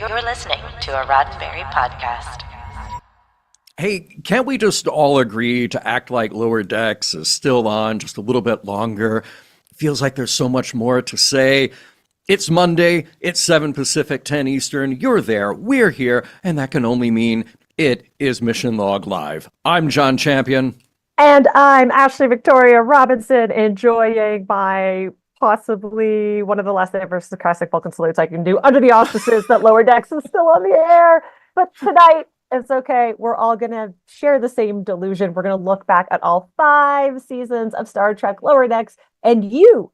You're listening to a Roddenberry podcast. Hey, can't we just all agree to act like Lower Decks is still on just a little bit longer? Feels like there's so much more to say. It's Monday, it's 7 Pacific, 10 Eastern. You're there, we're here, and that can only mean it is Mission Log Live. I'm John Champion. And I'm Ashley Victoria Robinson, enjoying my possibly one of the last ever sarcastic Vulcan salutes I can do under the auspices that Lower Decks is still on the air. But tonight, it's okay. We're all going to share the same delusion. We're going to look back at all 5 seasons of Star Trek Lower Decks. And you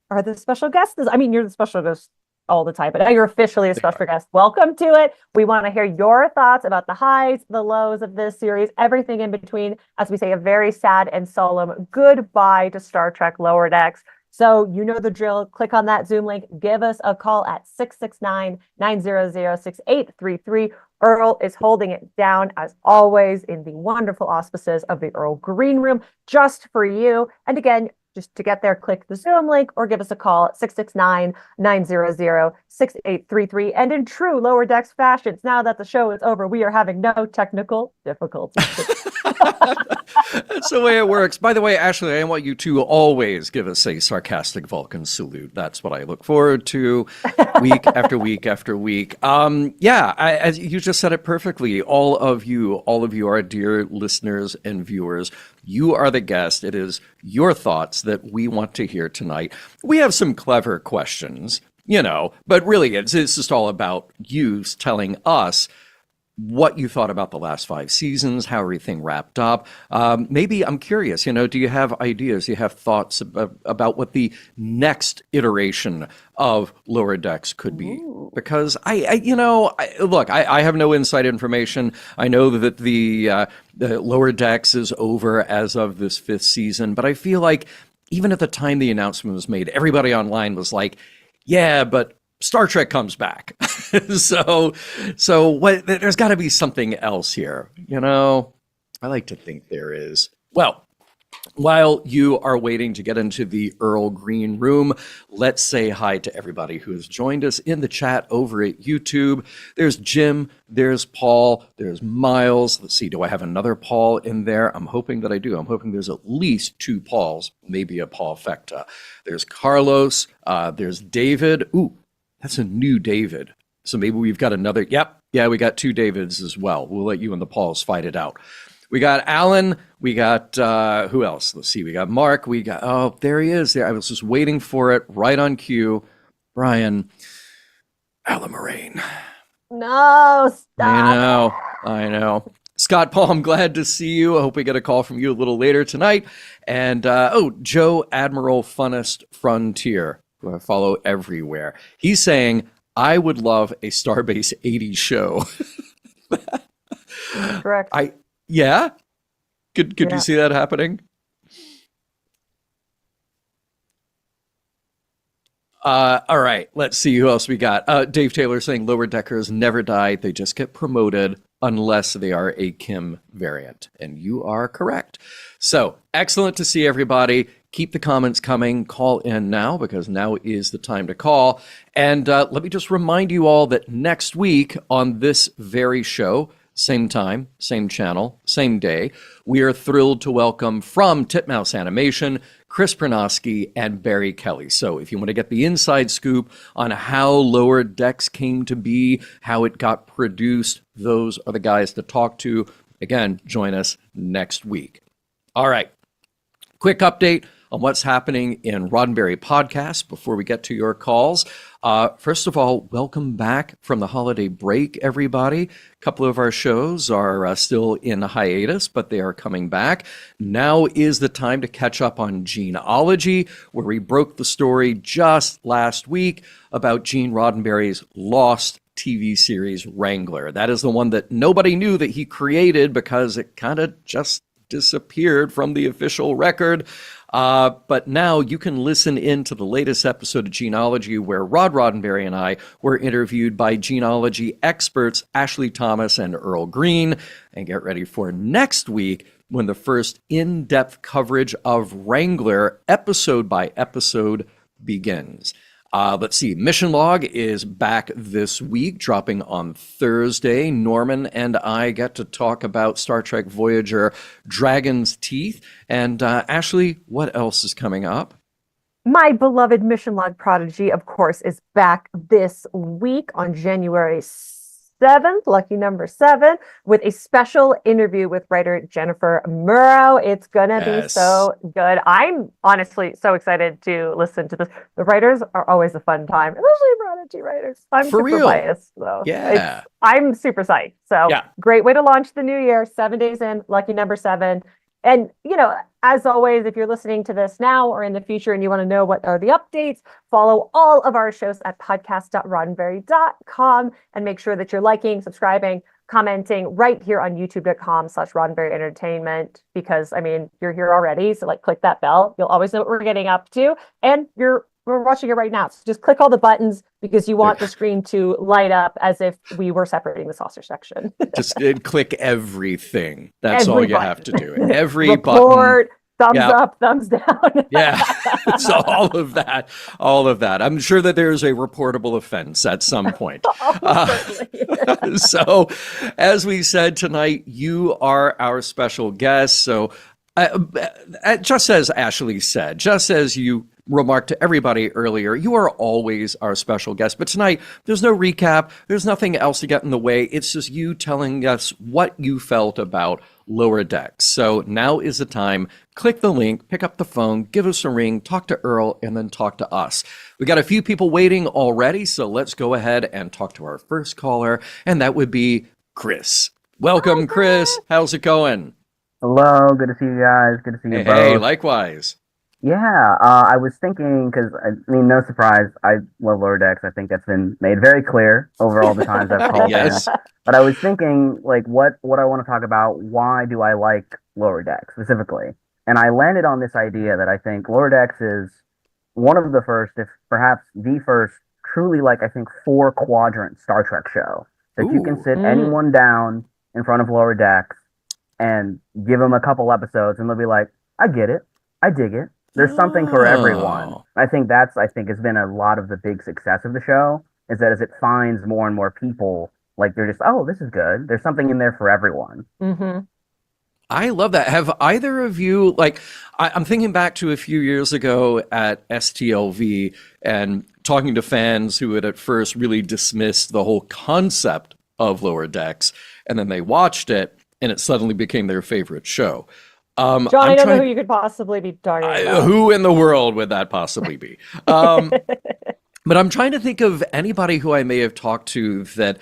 are the special guest. I mean, you're the special guest all the time, but now you're officially a special guest. Welcome to it. We want to hear your thoughts about the highs, the lows of this series, everything in between, as we say a very sad and solemn goodbye to Star Trek Lower Decks. So you know the drill. Click on that Zoom link. Give us a call at 669-900-6833. Earl is holding it down, as always, in the wonderful auspices of the Earl Green Room, just for you. And again, just to get there, click the Zoom link or give us a call at 669-900-6833. And in true Lower Decks fashions, now that the show is over, we are having no technical difficulties. That's the way it works. By the way, Ashley, I want you to always give us a sarcastic Vulcan salute. That's what I look forward to week after week after week. As you just said it perfectly. All of you are dear listeners and viewers. You are the guest. It is your thoughts that we want to hear tonight. We have some clever questions, but really it's just all about you telling us what you thought about the last 5 seasons, how everything wrapped up. Maybe I'm curious, do you have ideas? Do you have thoughts about what the next iteration of Lower Decks could be? Ooh. Because I have no inside information. I know that the Lower Decks is over as of this 5th season, but I feel like even at the time the announcement was made, everybody online was like, yeah, but Star Trek comes back. so what? There's got to be something else here. I like to think there is. Well, while you are waiting to get into the Earl Green Room, let's say hi to everybody who has joined us in the chat over at YouTube. There's Jim, there's Paul, there's Miles. Let's see, do I have another Paul in there? I'm hoping that I do. I'm hoping there's at least 2 Pauls, maybe a Paul Fecta. There's Carlos, there's David. Ooh, that's a new David. So maybe we've got another. Yep. Yeah, we got 2 Davids as well. We'll let you and the Pauls fight it out. We got Alan. We got, who else? Let's see. We got Mark. We got, oh, there he is. There. I was just waiting for it right on cue. Brian. Alan Moraine. No, stop. I know. Scott Paul, I'm glad to see you. I hope we get a call from you a little later tonight. And, Joe Admiral Funnest Frontier, who I follow everywhere. He's saying, I would love a Starbase 80 show. Correct. Yeah? Could you see that happening? All right, let's see who else we got. Dave Taylor saying Lower Deckers never die. They just get promoted unless they are a Kim variant. And you are correct. So excellent to see everybody. Keep the comments coming. Call in now, because now is the time to call. And let me just remind you all that next week on this very show, same time, same channel, same day, we are thrilled to welcome from Titmouse Animation, Chris Pranosky and Barry Kelly. So if you want to get the inside scoop on how Lower Decks came to be, how it got produced, those are the guys to talk to. Again, join us next week. All right. Quick update on what's happening in Roddenberry Podcast before we get to your calls. First of all, welcome back from the holiday break, everybody. A couple of our shows are still in hiatus, but they are coming back. Now is the time to catch up on Genealogy, where we broke the story just last week about Gene Roddenberry's lost TV series Wrangler. That is the one that nobody knew that he created because it kind of just disappeared from the official record. But now you can listen in to the latest episode of Genealogy, where Rod Roddenberry and I were interviewed by genealogy experts Ashley Thomas and Earl Green. And get ready for next week, when the first in-depth coverage of Wrangler, episode by episode, begins. Let's see. Mission Log is back this week, dropping on Thursday. Norman and I get to talk about Star Trek Voyager Dragon's Teeth. And Ashley, what else is coming up? My beloved Mission Log Prodigy, of course, is back this week on January 7th, lucky number 7, with a special interview with writer Jennifer Murrow. It's gonna be so good. I'm honestly so excited to listen to this. The writers are always a fun time, especially Prodigy writers. I'm For super real? biased, though. Yeah. I'm super psyched. So Yeah. great way to launch the new year. 7 days in, lucky number 7. And, as always, if you're listening to this now or in the future and you want to know what are the updates, follow all of our shows at podcast.roddenberry.com and make sure that you're liking, subscribing, commenting right here on youtube.com/Roddenberry Entertainment, because, you're here already. So click that bell. You'll always know what we're getting up to. And we're watching it right now. So just click all the buttons because you want the screen to light up as if we were separating the saucer section. Just click everything. That's all you have to do. Every Report, button. thumbs up, thumbs down. Yeah. So all of that. I'm sure that there's a reportable offense at some point. So as we said tonight, you are our special guest. So just as Ashley said, just as you remarked to everybody earlier, you are always our special guest. But tonight, there's no recap. There's nothing else to get in the way. It's just you telling us what you felt about Lower Decks. So now is the time. Click the link, pick up the phone, give us a ring, talk to Earl, and then talk to us. We got a few people waiting already, so let's go ahead and talk to our first caller, and that would be Chris. Welcome, Hi, Chris. How's it going? Hello, good to see you guys. Good to see you both. Hey, likewise. Yeah, I was thinking, because, no surprise, I love Lower Decks. I think that's been made very clear over all the times I've called Yes. in. But I was thinking, what I want to talk about, why do I like Lower Decks specifically? And I landed on this idea that I think Lower Decks is one of the first, if perhaps the first, truly, I think, 4-quadrant Star Trek show. That you can sit anyone down in front of Lower Decks and give them a couple episodes, and they'll be like, I get it. I dig it. There's something for everyone. I think has been a lot of the big success of the show, is that as it finds more and more people, they're just, oh, this is good. There's something in there for everyone. Mm-hmm. I love that. Have either of you, I'm thinking back to a few years ago at STLV and talking to fans who had at first really dismissed the whole concept of Lower Decks, and then they watched it, and it suddenly became their favorite show. John, I don't know who you could possibly be talking about. Who in the world would that possibly be? But I'm trying to think of anybody who I may have talked to that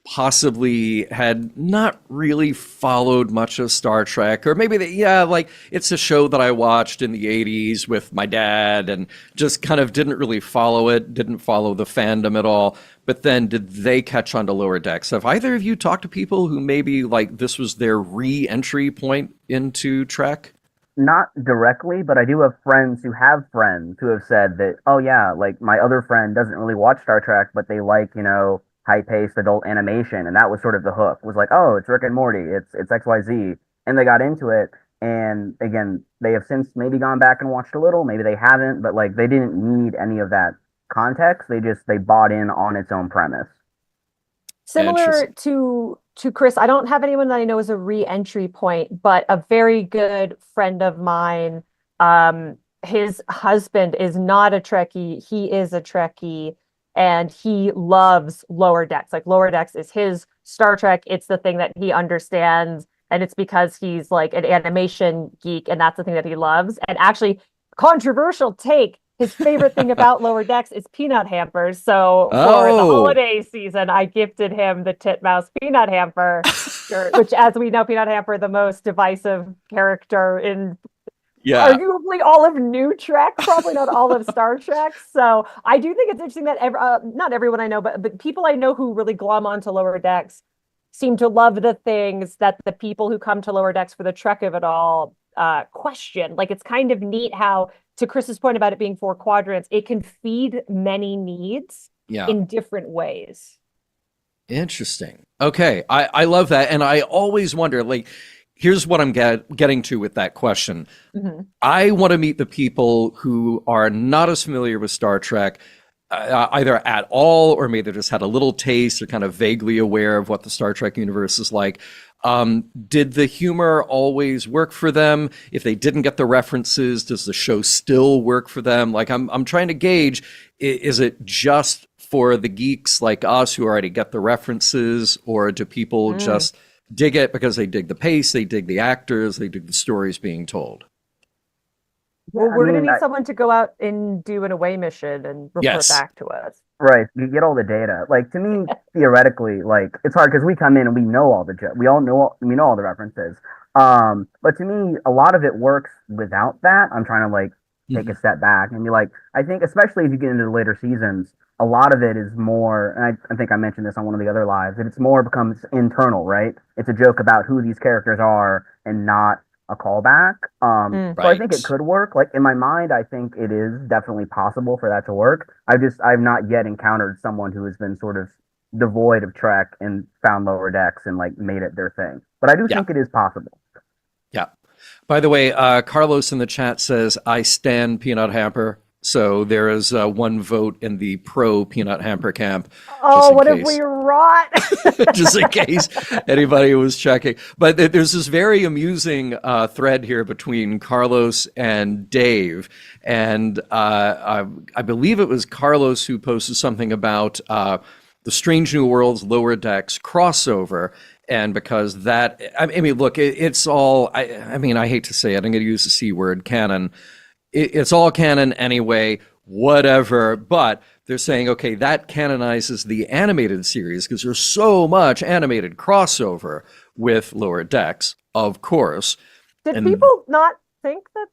possibly had not really followed much of Star Trek, or maybe it's a show that I watched in the 80s with my dad and just kind of didn't really follow it, didn't follow the fandom at all. But then did they catch on to Lower Decks? Have either of you talked to people who maybe this was their re-entry point into Trek? Not directly, but I do have friends who have said that, oh yeah, my other friend doesn't really watch Star Trek, but they like, high-paced adult animation, and that was sort of the hook. Was like, oh, it's Rick and Morty, it's XYZ, and they got into it. And again, they have since maybe gone back and watched a little, maybe they haven't, but they didn't need any of that context. They bought in on its own premise. Similar to Chris, I don't have anyone that I know is a re-entry point, but a very good friend of mine, his husband is not a Trekkie, he is a Trekkie. And he loves Lower Decks. Lower Decks is his Star Trek. It's the thing that he understands. And it's because he's an animation geek. And that's the thing that he loves. And actually, controversial take, his favorite thing about Lower Decks is peanut hampers. So for the holiday season, I gifted him the Titmouse peanut hamper shirt, which, as we know, peanut hamper, the most divisive character in arguably all of new Trek, probably not all of Star Trek. So I do think it's interesting that not everyone I know, but people I know who really glom onto Lower Decks seem to love the things that the people who come to Lower Decks for the Trek of it all question. It's kind of neat how, to Chris's point about it being 4 quadrants, it can feed many needs in different ways. Interesting. Okay. I love that. And I always wonder, here's what I'm getting to with that question. Mm-hmm. I want to meet the people who are not as familiar with Star Trek, either at all, or maybe they just had a little taste or kind of vaguely aware of what the Star Trek universe is like. Did the humor always work for them? If they didn't get the references, does the show still work for them? Like, I'm trying to gauge, is it just for the geeks like us who already get the references, or do people just dig it because they dig the pace, they dig the actors, they dig the stories being told? Well, we're going to need someone to go out and do an away mission and report Yes. back to us. Right, you get all the data. Like, to me, theoretically, like, it's hard because we come in and we know all the we know all the references. But to me, a lot of it works without that. I'm trying to like take a step back and be like, I think especially as you get into the later seasons, a lot of it is more, and I think I mentioned this on one of the other lives, that it's more becomes internal, right? It's a joke about who these characters are and not a callback. So I think it could work. Like, in my mind, I think it is definitely possible for that to work. I've not yet encountered someone who has been sort of devoid of Trek and found Lower Decks and like made it their thing. But I do think it is possible. Yeah. By the way, Carlos in the chat says, I stan Peanut Hamper. So there is one vote in the pro Peanut Hamper camp. Oh, what if we rot? Just in case anybody was checking. But there's this very amusing thread here between Carlos and Dave. And I believe it was Carlos who posted something about the Strange New Worlds Lower Decks crossover. And because that, I mean, look, it's all, I mean, I hate to say it, I'm going to use the C word, canon. It's all canon anyway, whatever. But they're saying, okay, that canonizes the animated series because there's so much animated crossover with Lower Decks, of course. Did people not think that?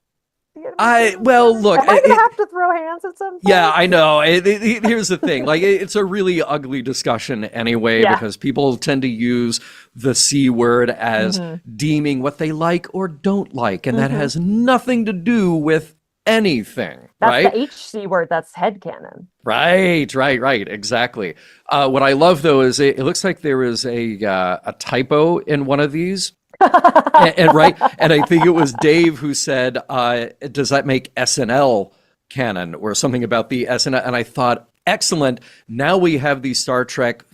Look, am I going to have to throw hands at some point? Yeah, I know. Here's the thing. Like, it's a really ugly discussion anyway, because people tend to use the C word as deeming what they like or don't like. And that has nothing to do with anything. That's the HC word. That's headcanon. Right. Exactly. What I love, though, is it looks like there is a typo in one of these. and I think it was Dave who said, does that make SNL canon or something about the SNL? And I thought, excellent. Now we have the Star Trek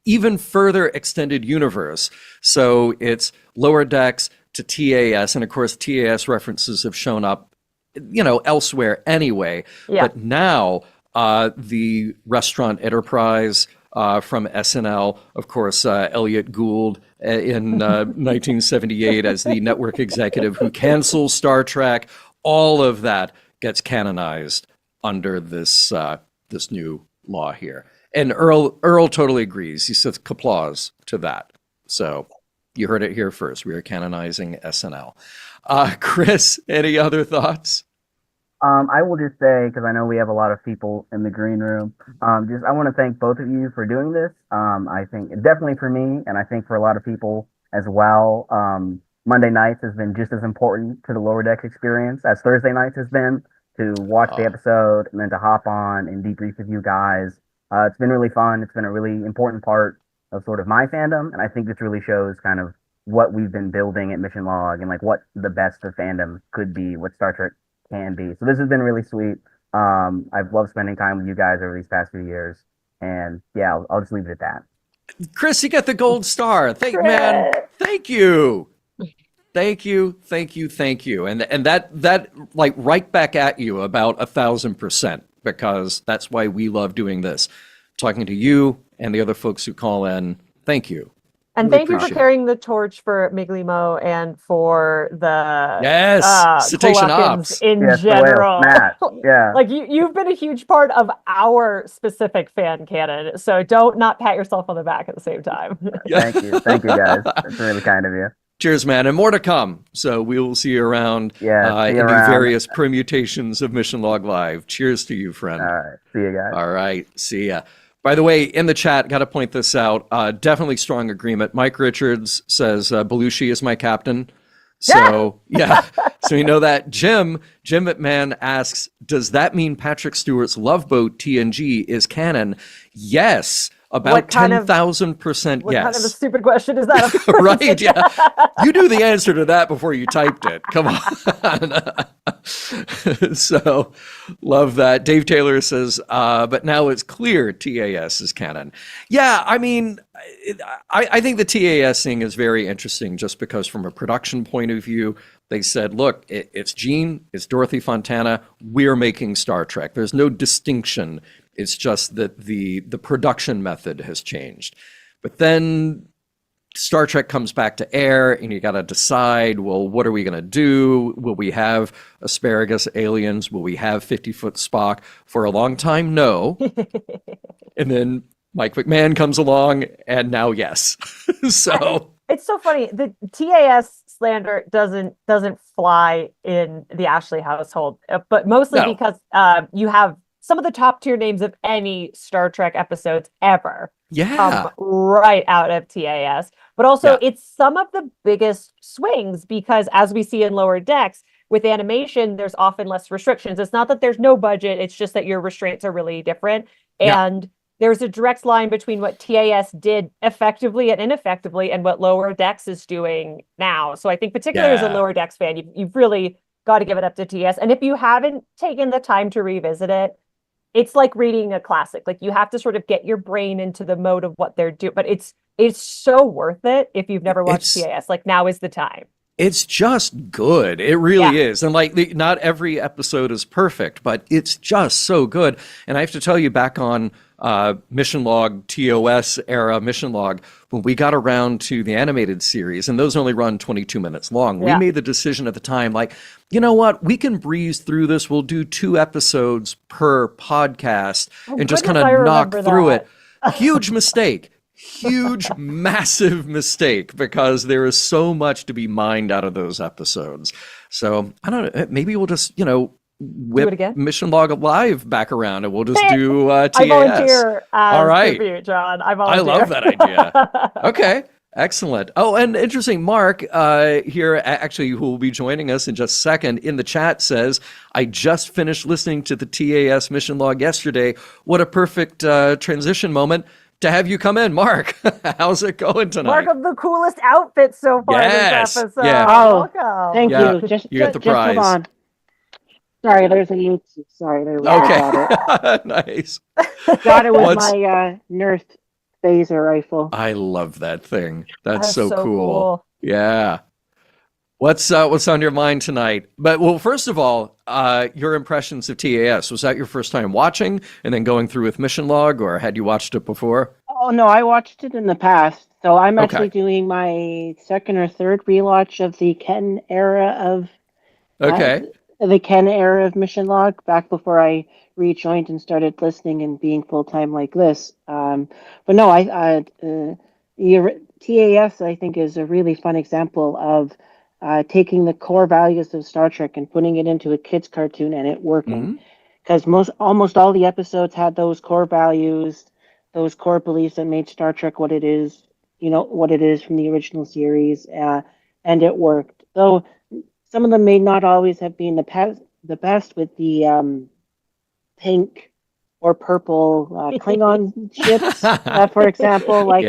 even further extended universe. So it's Lower Decks to TAS. And of course, TAS references have shown up, elsewhere anyway. Yeah. But now the Restaurant Enterprise from SNL, of course, Elliot Gould in 1978 as the network executive who cancels Star Trek. All of that gets canonized under this this new law here. And Earl totally agrees. He says applause to that. So you heard it here first. We are canonizing SNL. Chris, any other thoughts? I will just say, because I know we have a lot of people in the green room, I want to thank both of you for doing this. I think definitely for me, and I think for a lot of people as well, Monday nights has been just as important to the Lower Decks experience as Thursday nights has been, to watch the episode and then to hop on and debrief with you guys. It's been really fun. It's been a really important part of sort of my fandom, and I think this really shows kind of what we've been building at Mission Log and like what the best of fandom could be, what Star Trek can be. So this has been really sweet. I've loved spending time with you guys over these past few years, and yeah, I'll just leave it at that. Chris, you got the gold star. Thank you. And that like right back at you about 1,000%, because that's why we love doing this, talking to you and the other folks who call in. Thank you. And thank you for carrying the torch for Miglimo and for the Cetacean Ops in general. Yeah, like you've been a huge part of our specific fan canon, so don't not pat yourself on the back at the same time. Thank you guys. That's really kind of you. Cheers, man, and more to come. So we will see you around in the various permutations of Mission Log Live. Cheers to you, friend. All right, see you guys. All right, see ya. By the way, in the chat, got to point this out. Definitely strong agreement. Mike Richards says Belushi is my captain. So so we know that. Jim McMahon asks, does that mean Patrick Stewart's Love Boat TNG is canon? Yes. About 10,000% What kind of a yes. stupid question is that? Of course. Right, yeah. You knew the answer to that before you typed it. Come on. So, love that. Dave Taylor says, but now it's clear TAS is canon. Yeah, I mean, I think the TAS thing is very interesting just because from a production point of view, they said, look, it's Gene, it's Dorothy Fontana, we're making Star Trek. There's no distinction. It's just that the production method has changed. But then Star Trek comes back to air, and you got to decide, well, what are we going to do? Will we have asparagus aliens? Will we have 50-foot Spock? For a long time, no. And then Mike McMahon comes along, and now yes. So it's so funny. The TAS slander doesn't fly in the Ashley household, but mostly because you have some of the top tier names of any Star Trek episodes ever. Yeah. Right out of TAS. But also it's some of the biggest swings because as we see in Lower Decks, with animation, there's often less restrictions. It's not that there's no budget, it's just that your restraints are really different. And there's a direct line between what TAS did effectively and ineffectively and what Lower Decks is doing now. So I think particularly as a Lower Decks fan, you've really got to give it up to TAS. And if you haven't taken the time to revisit it, it's like reading a classic. Like you have to sort of get your brain into the mode of what they're doing. But it's so worth it if you've never watched TAS. Like now is the time. It's just good. It really is. And like not every episode is perfect, but it's just so good. And I have to tell you, back on Mission Log, TOS era Mission Log, when we got around to the animated series, and those only run 22 minutes long, we made the decision at the time, like, you know what, we can breeze through this. We'll do 2 episodes per podcast and just kind of knock through it. Huge mistake. Huge, massive mistake because there is so much to be mined out of those episodes. So I don't know. Maybe we'll just, whip Mission Log Live back around and we'll just do TAS. I volunteer All right. tribute, John. I volunteer. I love that idea. Okay. Excellent. Oh, and interesting. Mark here, actually, who will be joining us in just a second, in the chat says, I just finished listening to the TAS Mission Log yesterday. What a perfect transition moment to have you come in, Mark. How's it going tonight? Mark, of the coolest outfit so far this episode. Yeah. Oh, welcome. thank you. Just you get the prize. Hold on. Sorry, there's a YouTube. Sorry, there we go. Okay. Nice. Got it with my Nerf phaser rifle. I love that thing. That's so so cool. Yeah. What's on your mind tonight? But well, first of all, your impressions of TAS. Was that your first time watching and then going through with Mission Log, or had you watched it before? Oh no, I watched it in the past. So I'm actually doing my second or third rewatch of the Ken era of Mission Log, back before I rejoined and started listening and being full time like this. But no, TAS I think is a really fun example of taking the core values of Star Trek and putting it into a kids cartoon and it working. Because almost all the episodes had those core values, those core beliefs that made Star Trek what it is, what it is from the original series, and it worked. Though some of them may not always have been the best with the pink or purple Klingon ships, for example. Like,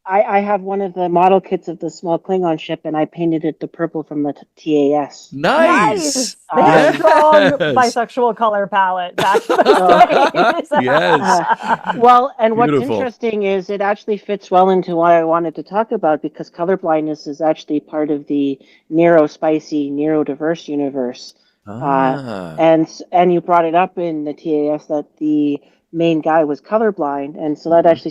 I have one of the model kits of the small Klingon ship, and I painted it the purple from the TAS. Nice. They have a strong bisexual color palette back in those days. Yes. Well, and what's Beautiful. interesting is it actually fits well into what I wanted to talk about, because colorblindness is actually part of the neuro-spicy, neurodiverse universe. And you brought it up in the TAS that the main guy was colorblind, and so that actually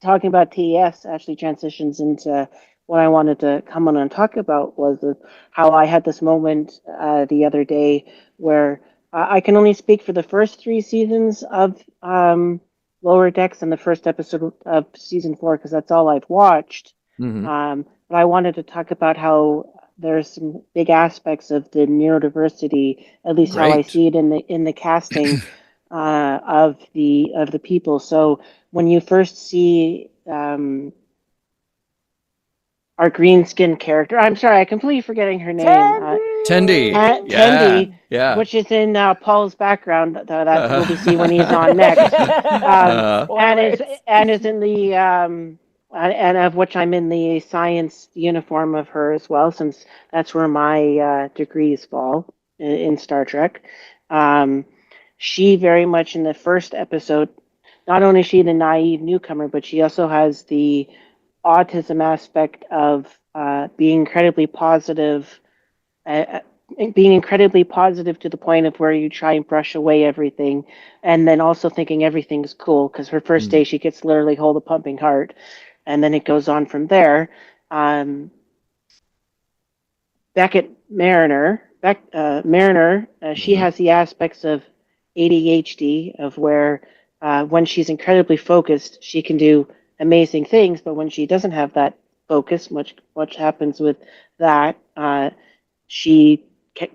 talking about TAS actually transitions into what I wanted to come on and talk about, was how I had this moment the other day where I can only speak for the first 3 seasons of Lower Decks and the first episode of season 4, because that's all I've watched. But I wanted to talk about how there's some big aspects of the neurodiversity, at least how I see it in the casting of the people. So when you first see our our green skin character. I'm sorry, I'm completely forgetting her name. Tendi. Yeah. Tendi, Yeah. which is in Paul's background that we'll be seeing when he's on next, and is in the and of which I'm in the science uniform of her as well, since that's where my degrees fall in Star Trek. She very much in the first episode, not only is she the naive newcomer, but she also has the autism aspect of being incredibly positive, uh, being incredibly positive to the point of where you try and brush away everything, and then also thinking everything's cool because her first day she gets literally hold a pumping heart, and then it goes on from there. Beckett Mariner, she has the aspects of ADHD, of where when she's incredibly focused, she can do amazing things, but when she doesn't have that focus, much happens with that, she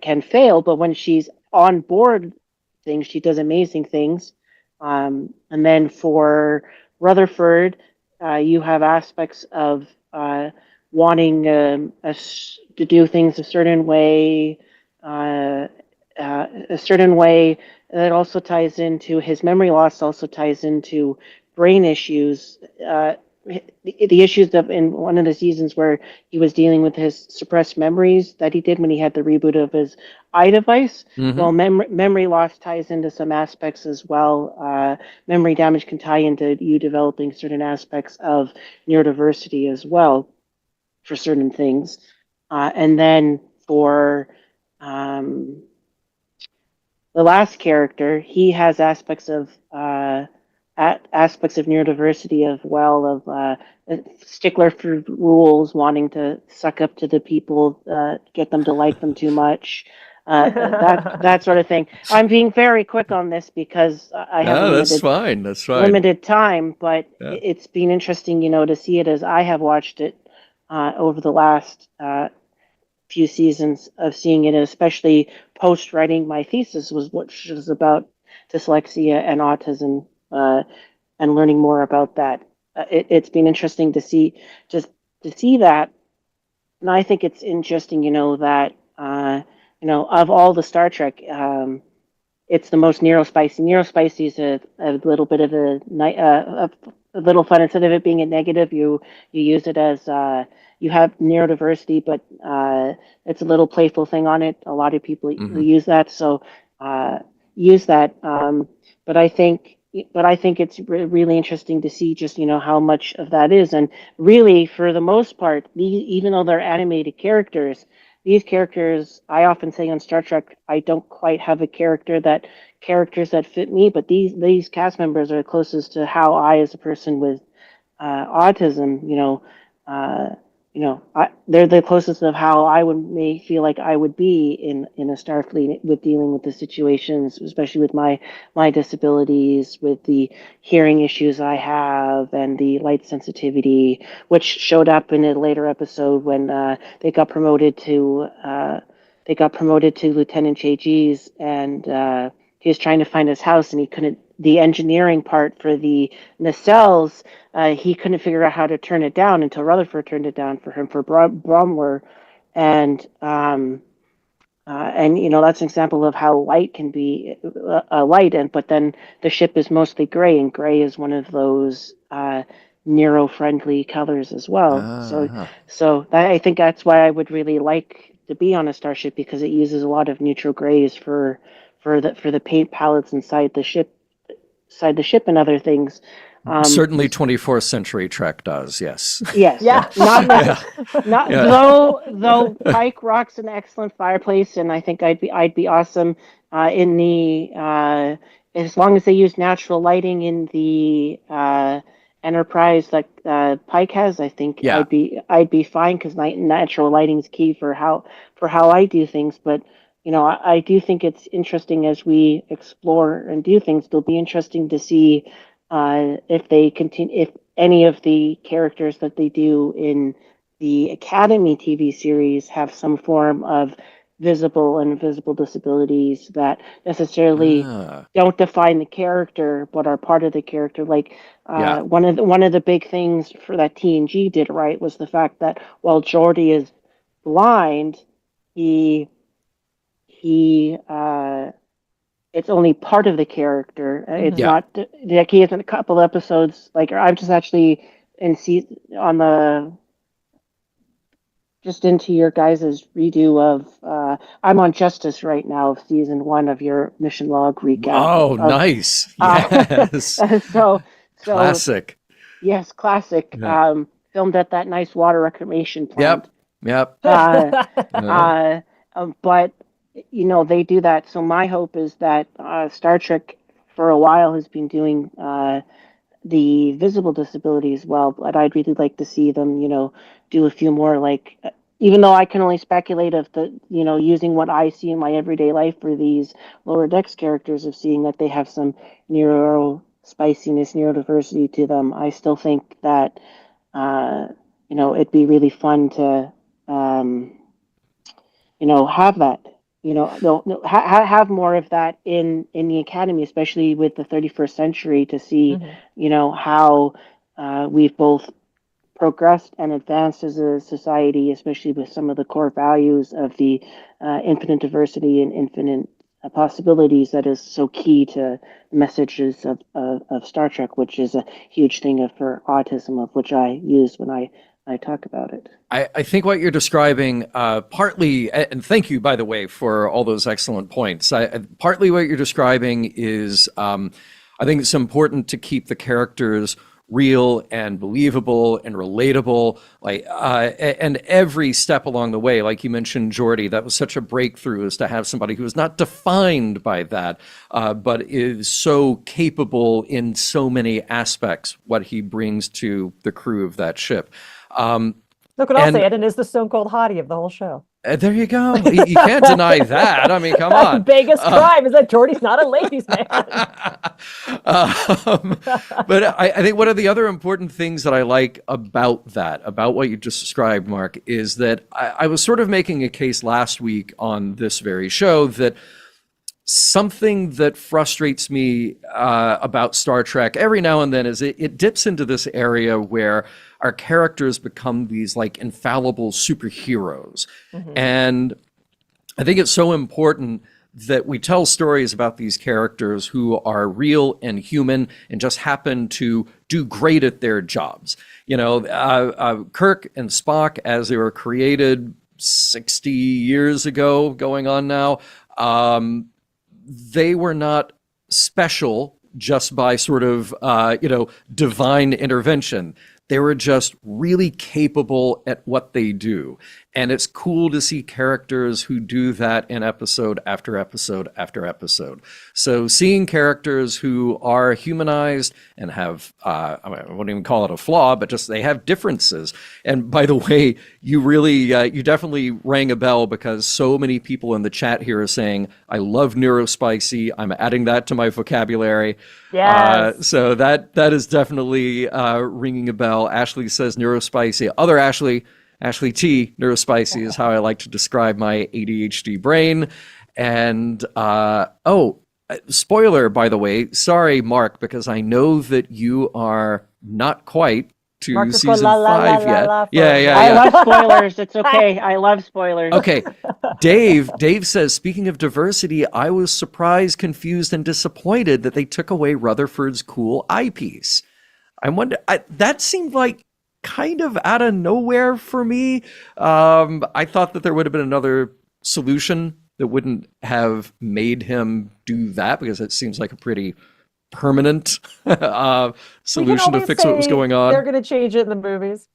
can fail. But when she's on board things, she does amazing things. And then for Rutherford, you have aspects of wanting to do things a certain way that also ties into his memory loss, also ties into brain issues. The issues of in one of the seasons where he was dealing with his suppressed memories that he did when he had the reboot of his iDevice. Well, memory loss ties into some aspects as well. Memory damage can tie into you developing certain aspects of neurodiversity as well for certain things. And then for the last character, he has aspects of neurodiversity as well, of a stickler for rules, wanting to suck up to the people, get them to like them too much, that sort of thing. I'm being very quick on this because I have a that's fine. That's fine. limited time, but it's been interesting, to see it as I have watched it over the last few seasons of seeing it, especially post writing my thesis, which was about dyslexia and autism, and learning more about that. It's been interesting to see that, and I think it's interesting, that of all the Star Trek, it's the most neurospicy. Neurospicy is a little bit of a little fun. Instead of it being a negative, you use it as you have neurodiversity, but it's a little playful thing on it. A lot of people use that, so use that. But I think it's really interesting to see just how much of that is, and really for the most part, even though they're animated characters, these characters, I often say on Star Trek, I don't quite have characters that fit me, but these cast members are closest to how I, as a person with autism, they're the closest of how I may feel like I would be in a Starfleet with dealing with the situations, especially with my disabilities, with the hearing issues I have, and the light sensitivity, which showed up in a later episode when they got promoted to Lieutenant JG's, and he was trying to find his house, and he couldn't. The engineering part for the nacelles, he couldn't figure out how to turn it down until Rutherford turned it down for him for Bromler, and that's an example of how light can be light, but then the ship is mostly gray, and gray is one of those neuro-friendly colors as well. So I think that's why I would really like to be on a starship, because it uses a lot of neutral grays for the paint palettes inside the ship and other things. Certainly 24th century Trek does, yes. Yes. Yeah. Not though Pike rocks an excellent fireplace, and I think I'd be awesome in the as long as they use natural lighting in the Enterprise that Pike has. I think I'd be fine, because natural lighting is key for how I do things. But I do think it's interesting as we explore and do things. It'll be interesting to see if any of the characters that they do in the Academy TV series have some form of visible and invisible disabilities that necessarily don't define the character but are part of the character. Like Yeah. one of the big things for that TNG did right was the fact that while Geordi is blind, he it's only part of the character. It's Yeah. not like he has a couple episodes. Like I'm just actually on the just into your guys' redo of I'm on Justice right now of season 1 of your mission log recap Oh, of nice. Yes. so Classic. yes, classic. Yeah. Filmed at that nice water reclamation plant. Yep. Yep. But they do that. So my hope is that Star Trek for a while has been doing the visible disabilities well, but I'd really like to see them, do a few more like. Even though I can only speculate of using what I see in my everyday life for these lower decks characters, of seeing that they have some neuro spiciness, neurodiversity to them, I still think that it'd be really fun to have that. They'll have more of that in the academy, especially with the 31st century, to see, how we've both progressed and advanced as a society, especially with some of the core values of the infinite diversity and infinite possibilities that is so key to messages of Star Trek, which is a huge thing for autism, of which I use when I talk about it. I think what you're describing, partly, and thank you, by the way, for all those excellent points. Partly what you're describing is, I think it's important to keep the characters real and believable and relatable, and every step along the way, like you mentioned, Geordi, that was such a breakthrough, is to have somebody who is not defined by that, but is so capable in so many aspects, what he brings to the crew of that ship. Look what I'll say, Eden is the stone cold hottie of the whole show. There you go. You can't deny that. I mean, come on. The biggest crime is that Geordi's not a ladies' man. But I think one of the other important things that I like about that, about what you just described, Mark, is that I was sort of making a case last week on this very show that something that frustrates me about Star Trek every now and then is it dips into this area where our characters become these like infallible superheroes. And I think it's so important that we tell stories about these characters who are real and human and just happen to do great at their jobs. Kirk and Spock, as they were created 60 years ago, going on now, they were not special just by sort of, divine intervention. They were just really capable at what they do. And it's cool to see characters who do that in episode after episode after episode. So seeing characters who are humanized and have, I wouldn't even call it a flaw, but just they have differences. And by the way, you really, you definitely rang a bell, because so many people in the chat here are saying, I love neurospicy. I'm adding that to my vocabulary. Yes. So that is definitely ringing a bell. Ashley says neurospicy. Other Ashley T, neurospicy is how I like to describe my ADHD brain. And, spoiler, by the way, sorry, Mark, because I know that you are not quite to Mark season 5 yet. Yeah. I love spoilers. It's okay. I love spoilers. Okay. Dave says, speaking of diversity, I was surprised, confused, and disappointed that they took away Rutherford's cool eyepiece. I wonder, that seemed like kind of out of nowhere for me. I thought that there would have been another solution that wouldn't have made him do that, because it seems like a pretty permanent solution to fix what was going on. They're going to change it in the movies.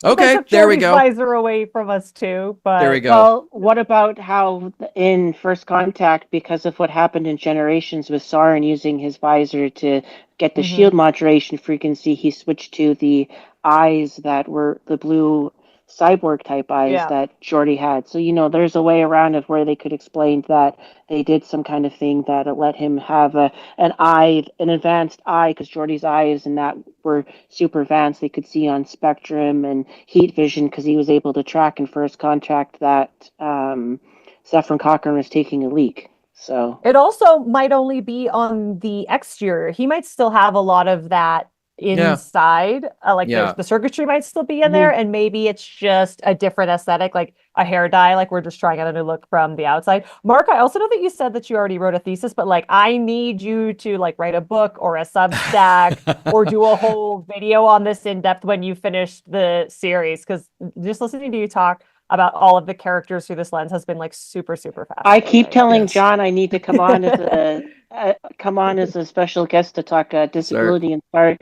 Okay, there we go. Visor away from us too, but there we go. Well, what about how in First Contact, because of what happened in Generations with Sauron using his visor to get the shield modulation frequency, he switched to the eyes that were the blue cyborg type eyes that Geordi had. So, there's a way around of where they could explain that they did some kind of thing that let him have an advanced eye, because Geordi's eyes and that were super advanced. They could see on spectrum and heat vision, because he was able to track in First Contact that Saffron Cochran is taking a leak. So it also might only be on the exterior. He might still have a lot of that inside. Like there's the circuitry might still be in there, and maybe it's just a different aesthetic, like a hair dye. Like we're just trying out a new look from the outside. Mark, I also know that you said that you already wrote a thesis, but like I need you to like write a book or a Substack or do a whole video on this in depth when you finish the series, because just listening to you talk about all of the characters through this lens has been like super, super fascinating. I keep telling John I need to come on as a special guest to talk disability in Star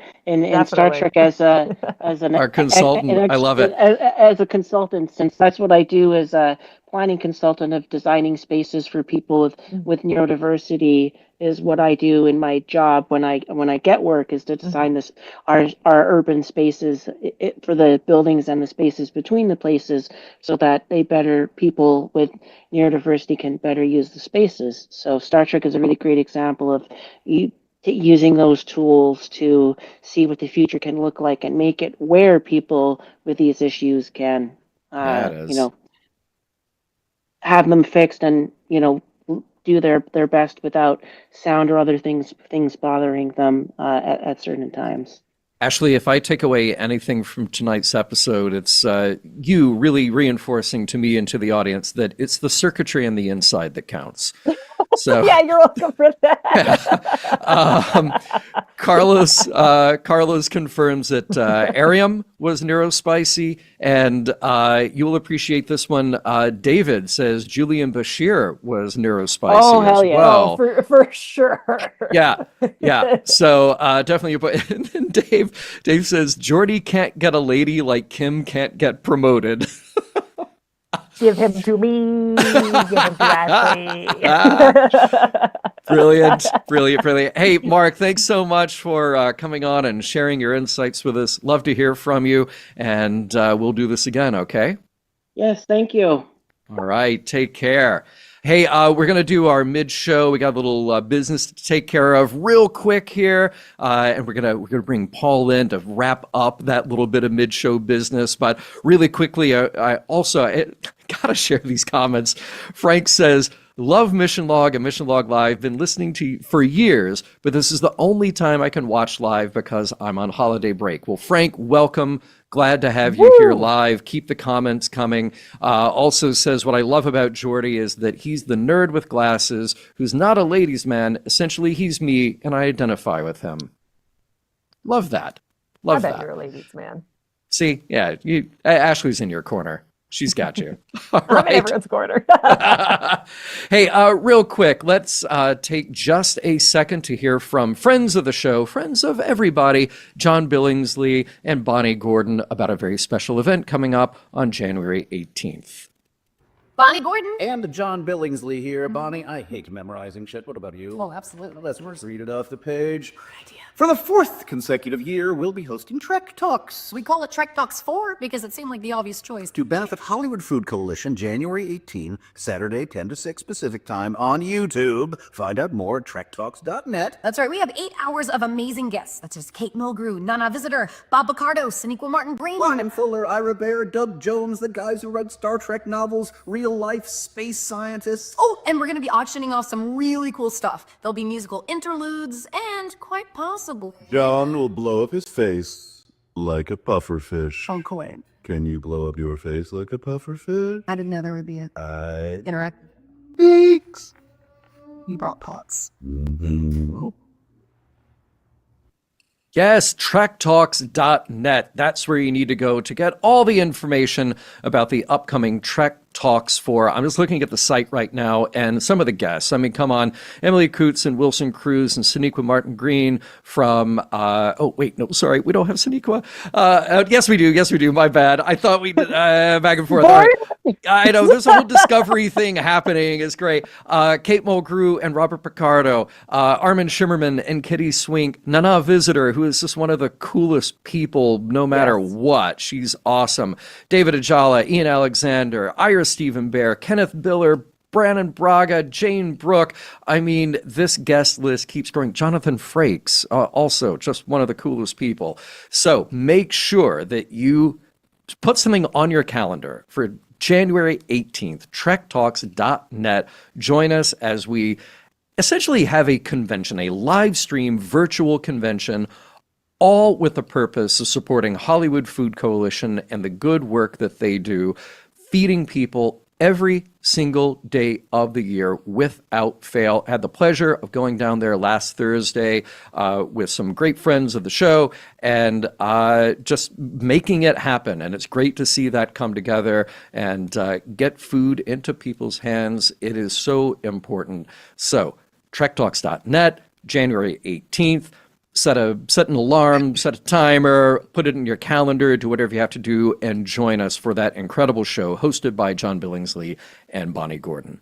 Trek as our consultant. I love it. As a consultant, since that's what I do as a planning consultant of designing spaces for people with neurodiversity, is what I do in my job when I get work, is to design our urban spaces for the buildings and the spaces between the places, so that people with neurodiversity can better use the spaces. So Star Trek is a really great example of using those tools to see what the future can look like and make it where people with these issues can have them fixed and do their best without sound or other things bothering them at certain times. Ashley, if I take away anything from tonight's episode, it's you really reinforcing to me and to the audience that it's the circuitry on the inside that counts. So yeah, you're welcome for that. Carlos confirms that Arium was neurospicy, and you will appreciate this one. David says Julian Bashir was neurospicy. Oh, hell yeah. Well. Oh, for sure. Yeah. So definitely. And then Dave says Geordi can't get a lady like Kim can't get promoted. Give him to me. Give him to Ashley. Brilliant. Hey, Mark, thanks so much for coming on and sharing your insights with us. Love to hear from you, and we'll do this again, okay? Yes, thank you. All right, take care. Hey, we're going to do our mid-show. We got a little business to take care of real quick here, and we're gonna bring Paul in to wrap up that little bit of mid-show business. But really quickly, I gotta share these comments. Frank says, "Love Mission Log and Mission Log Live. Been listening to you for years, but this is the only time I can watch live because I'm on holiday break." Well, Frank, welcome. Glad to have you here live. Keep the comments coming. Also says, what I love about Geordi is that he's the nerd with glasses who's not a ladies' man. Essentially, he's me, and I identify with him. Love that. I bet you're a ladies' man. See, yeah, Ashley's in your corner. She's got you. All I'm right. in everyone's corner. Hey, real quick, let's take just a second to hear from friends of the show, friends of everybody, John Billingsley and Bonnie Gordon, about a very special event coming up on January 18th. Bonnie Gordon. And John Billingsley here. Bonnie, I hate memorizing shit. What about you? Oh, absolutely. Let's read it off the page. Good idea. For the 4th consecutive year, we'll be hosting Trek Talks. We call it Trek Talks 4 because it seemed like the obvious choice. To benefit Hollywood Food Coalition, January 18, Saturday, 10 to 6 Pacific Time on YouTube. Find out more at trektalks.net. That's right. We have 8 hours of amazing guests. That's just Kate Mulgrew, Nana Visitor, Bob Picardo, Sonequa Martin Green. Brian Fuller, Ira Bear, Doug Jones, the guys who read Star Trek novels, real-life space scientists. Oh, and we're going to be auctioning off some really cool stuff. There'll be musical interludes and, quite possible, John will blow up his face like a pufferfish. Sean Cohen. Can you blow up your face like a pufferfish? I didn't know there would be a interactive. Thanks. You brought pots. Yes, trektalks.net. That's where you need to go to get all the information about the upcoming Trek Talks 4. I'm just looking at the site right now, and some of the guests. I mean, come on. Emily Coots and Wilson Cruz and Sonequa Martin Green from, we don't have Sonequa. Yes, we do. My bad. I thought we did, back and forth. All right. I know, there's a whole discovery thing happening. It's great. Kate Mulgrew and Robert Picardo, Armin Shimmerman and Kitty Swink, Nana Visitor, who is just one of the coolest people, no matter what. She's awesome. David Ajala, Ian Alexander, Ira Stephen Bear, Kenneth Biller, Brandon Braga, Jane Brooke. I mean, this guest list keeps growing. Jonathan Frakes, also just one of the coolest people. So make sure that you put something on your calendar for January 18th, trektalks.net. Join us as we essentially have a convention, a live stream virtual convention, all with the purpose of supporting Hollywood Food Coalition and the good work that they do, feeding people every single day of the year without fail. I had the pleasure of going down there last Thursday with some great friends of the show and just making it happen. And it's great to see that come together and get food into people's hands. It is so important. So, trektalks.net, January 18th. Set an alarm, set a timer, put it in your calendar, do whatever you have to do, and join us for that incredible show hosted by John Billingsley and Bonnie Gordon.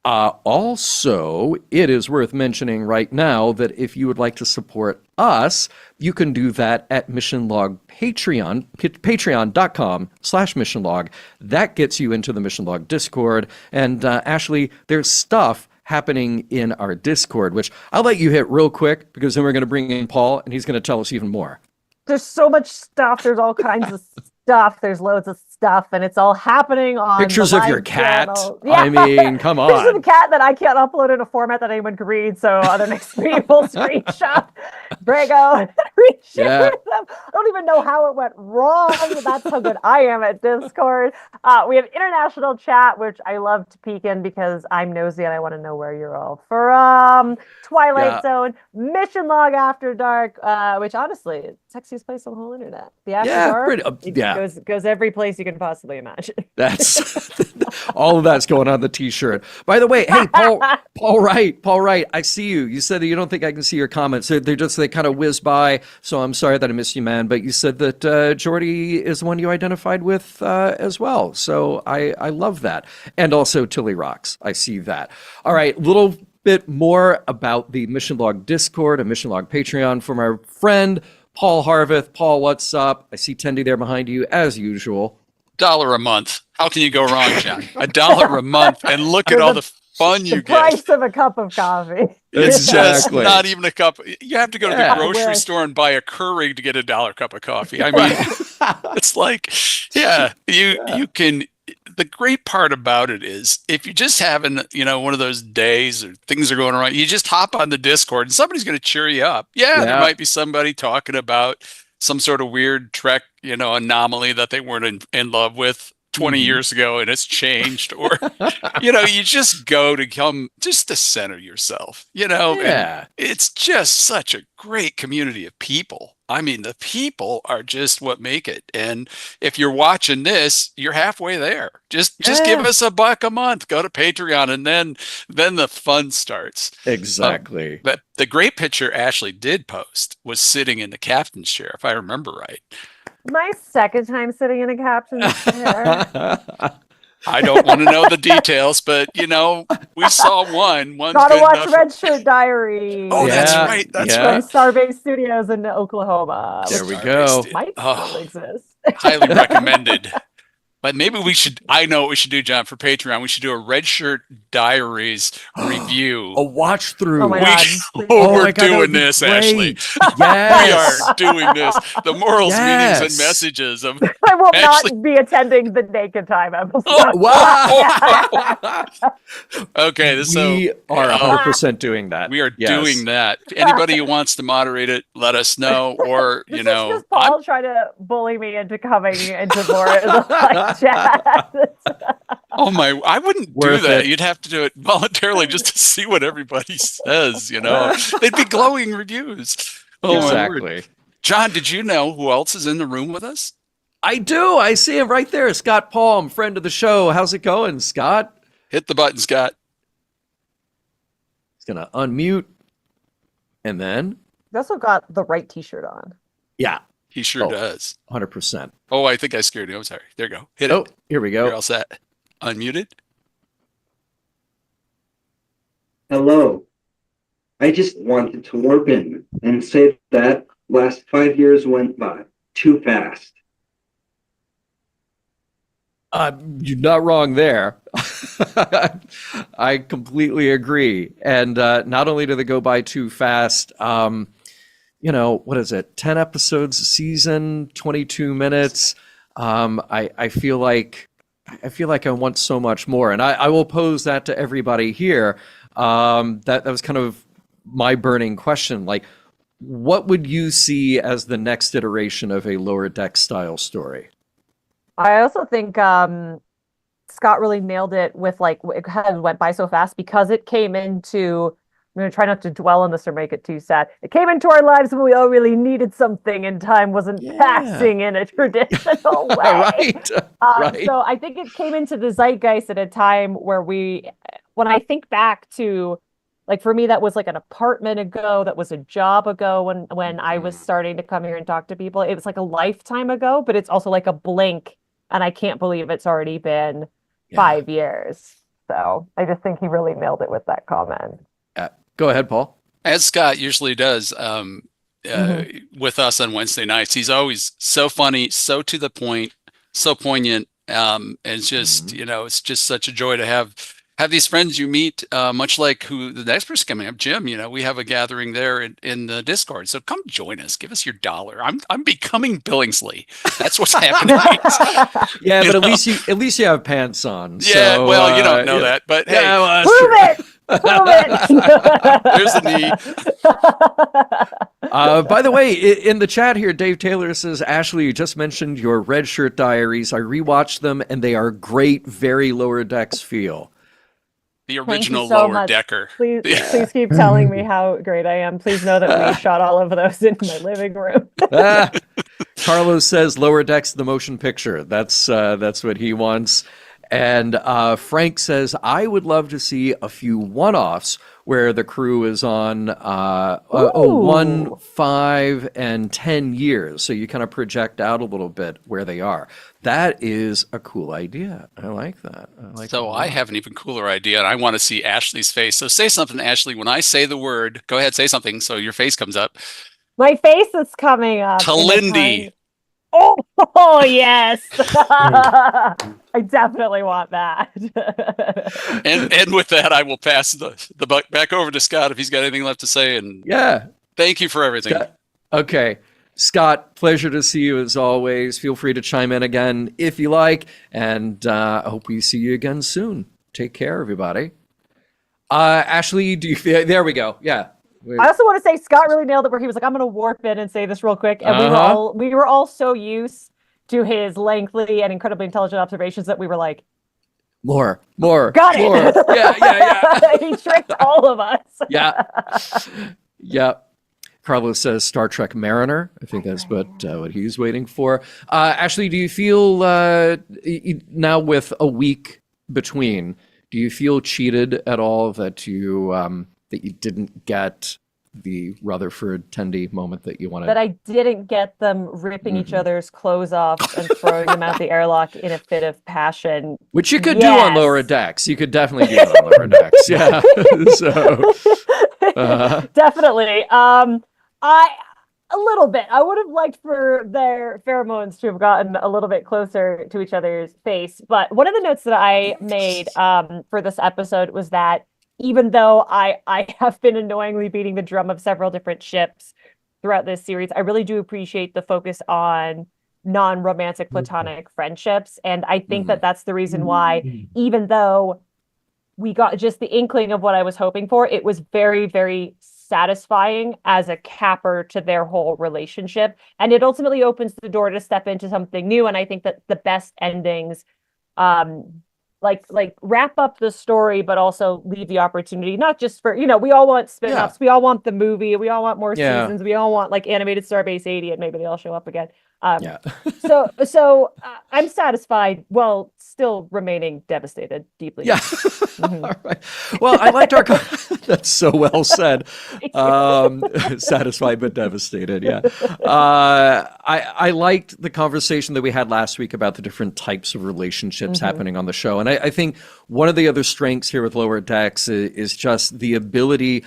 Also, it is worth mentioning right now that if you would like to support us, you can do that at Mission Log Patreon, patreon.com/Mission Log. That gets you into the Mission Log Discord. And Ashley, there's stuff happening in our Discord, which I'll let you hit real quick because then we're going to bring in Paul and he's going to tell us even more. There's so much stuff. There's all kinds of stuff. There's loads of stuff, and it's all happening on pictures the of your live cat. channel. I mean, come on. Pictures of the cat that I can't upload in a format that anyone can read, so other next people screenshot Brago and reshare them. I don't even know how it went wrong. That's how good I am at Discord. We have international chat, which I love to peek in because I'm nosy and I want to know where you're all from. Twilight Zone, Mission Log After Dark, which honestly, it's the sexiest place on the whole internet. The After Dark goes every place you can possibly imagine. That's all of that's going on the t-shirt. By the way, hey, Paul Wright, I see you. You said that you don't think I can see your comments. They kind of whiz by, so I'm sorry that I missed you, man. But you said that Jordy is the one you identified with as well. So I love that. And also Tilly Rocks. I see that. All right, little bit more about the Mission Log Discord and Mission Log Patreon from our friend Paul Harveth. Paul, what's up? I see Tendy there behind you as usual. $1 a month. How can you go wrong, John? $1 a month, and look at all the fun you get. The price of a cup of coffee. It's just not even a cup. You have to go to the grocery store and buy a Keurig to get $1 cup of coffee. I mean, it's like, you can. The great part about it is if you're just having, one of those days or things are going wrong, you just hop on the Discord and somebody's going to cheer you up. Yeah, there might be somebody talking about some sort of weird Trek, anomaly that they weren't in love with 20 years ago and it's changed, or you just go to come just to center yourself, and it's just such a great community of people. I mean, the people are just what make it. And if you're watching this, you're halfway there. Just give us $1 a month, go to Patreon, and then the fun starts. Exactly. But the great picture Ashley did post was sitting in the captain's chair, if I remember right. My second time sitting in a captain's chair. I don't want to know the details, but we saw one. Gotta watch Red Shirt Diary. Oh, that's right. That's from Starbase Studios in Oklahoma. There we go. Might still exist. Highly recommended. But maybe we should, I know what we should do, John, for Patreon. We should do a Red Shirt Diaries review. A watch through. Oh my God. We're doing this, great. Ashley. Yes. We are doing this. The morals, meanings, and messages of I will Ashley. not be attending the Naked Time episode. Wow. Okay, so we are 100% doing that. we are doing that. Anybody who wants to moderate it, let us know. Or, This is just Paul trying to bully me into coming into more of the chat. oh my, I wouldn't Worth do that. it. You'd have to do it voluntarily just to see what everybody says, They'd be glowing reviews. Oh, my word. Exactly. John, did you know who else is in the room with us? I do. I see him right there. Scott Palm, friend of the show. How's it going, Scott? Hit the button, Scott. He's going to unmute. And then? He's also got the right t-shirt on. Yeah. He sure does. 100%. Oh, I think I scared you. I'm sorry. There you go. Hit Oh, it. here we go. You're all set. Unmuted. Hello. I just wanted to warp in and say that last 5 years went by too fast. You're not wrong there. I completely agree. And not only do they go by too fast, what is it? 10 episodes a season, 22 minutes. I feel like I feel like I want so much more. And I will pose that to everybody here. That was kind of my burning question. Like, what would you see as the next iteration of a Lower Deck style story? I also think Scott really nailed it with like it kind of went by so fast because it came into. I'm going to try not to dwell on this or make it too sad. It came into our lives when we all really needed something and time wasn't passing in a traditional way. Right. Right. So I think it came into the zeitgeist at a time where when I think back to, like for me, that was like an apartment ago, that was a job ago when I was starting to come here and talk to people. It was like a lifetime ago, but it's also like a blink. And I can't believe it's already been 5 years. So I just think he really nailed it with that comment. Go ahead, Paul. As Scott usually does with us on Wednesday nights, he's always so funny, so to the point, so poignant. And it's just, it's just such a joy to have these friends you meet, much like who the next person coming up, Jim. We have a gathering there in the Discord. So come join us. Give us your $1. I'm becoming Billingsley. That's what's happening. Yeah, but at least you have pants on. Yeah, so, well, you don't know that, but hey, well, prove it. there's a knee. By the way, in the chat here, Dave Taylor says, Ashley, you just mentioned your Red Shirt Diaries. I rewatched them, and they are great, very Lower Decks feel. The original so Lower much. Decker. Please keep telling me how great I am. Please know that we shot all of those in my living room. Carlos says Lower Decks the motion picture. That's what he wants. And Frank says, I would love to see a few one-offs where the crew is on 1, 5, and 10 years. So you kind of project out a little bit where they are. That is a cool idea. I like that. I have an even cooler idea, and I want to see Ashley's face. So say something, Ashley. When I say the word, go ahead, say something so your face comes up. My face is coming up. Talindi. Oh yes. I definitely want that. and with that, I will pass the buck back over to Scott if he's got anything left to say. And thank you for everything. Okay. Scott, pleasure to see you as always. Feel free to chime in again if you like. And I hope we see you again soon. Take care, everybody. Ashley, do you feel... There we go. Yeah. I also want to say Scott really nailed it where he was like, I'm going to warp in and say this real quick. And we were all so used to his lengthy and incredibly intelligent observations that we were like, more. Got it. More. Yeah. He tricked all of us. Yeah. Carlos says Star Trek Mariner. I think that's what he's waiting for. Ashley, do you feel now with a week between, do you feel cheated at all that you didn't get the Rutherford Tendy moment that you wanted? That I didn't get them ripping each other's clothes off and throwing them out the airlock in a fit of passion. Which you could do on Lower Decks. You could definitely do that on Lower Decks. Yeah. Definitely. A little bit. I would have liked for their pheromones to have gotten a little bit closer to each other's face. But one of the notes that I made for this episode was that even though I have been annoyingly beating the drum of several different ships throughout this series, I really do appreciate the focus on non-romantic platonic friendships. And I think that that's the reason why, even though we got just the inkling of what I was hoping for, it was very, very satisfying as a capper to their whole relationship. And it ultimately opens the door to step into something new. And I think that the best endings like wrap up the story, but also leave the opportunity, not just for, we all want spin-offs, we all want the movie, we all want more seasons, we all want like animated Starbase 80 and maybe they all show up again. So I'm satisfied while still remaining devastated deeply. Yeah. All right. Well, I liked our that's so well said. Satisfied but devastated. Yeah. I liked the conversation that we had last week about the different types of relationships happening on the show. And I think one of the other strengths here with Lower Decks is just the ability,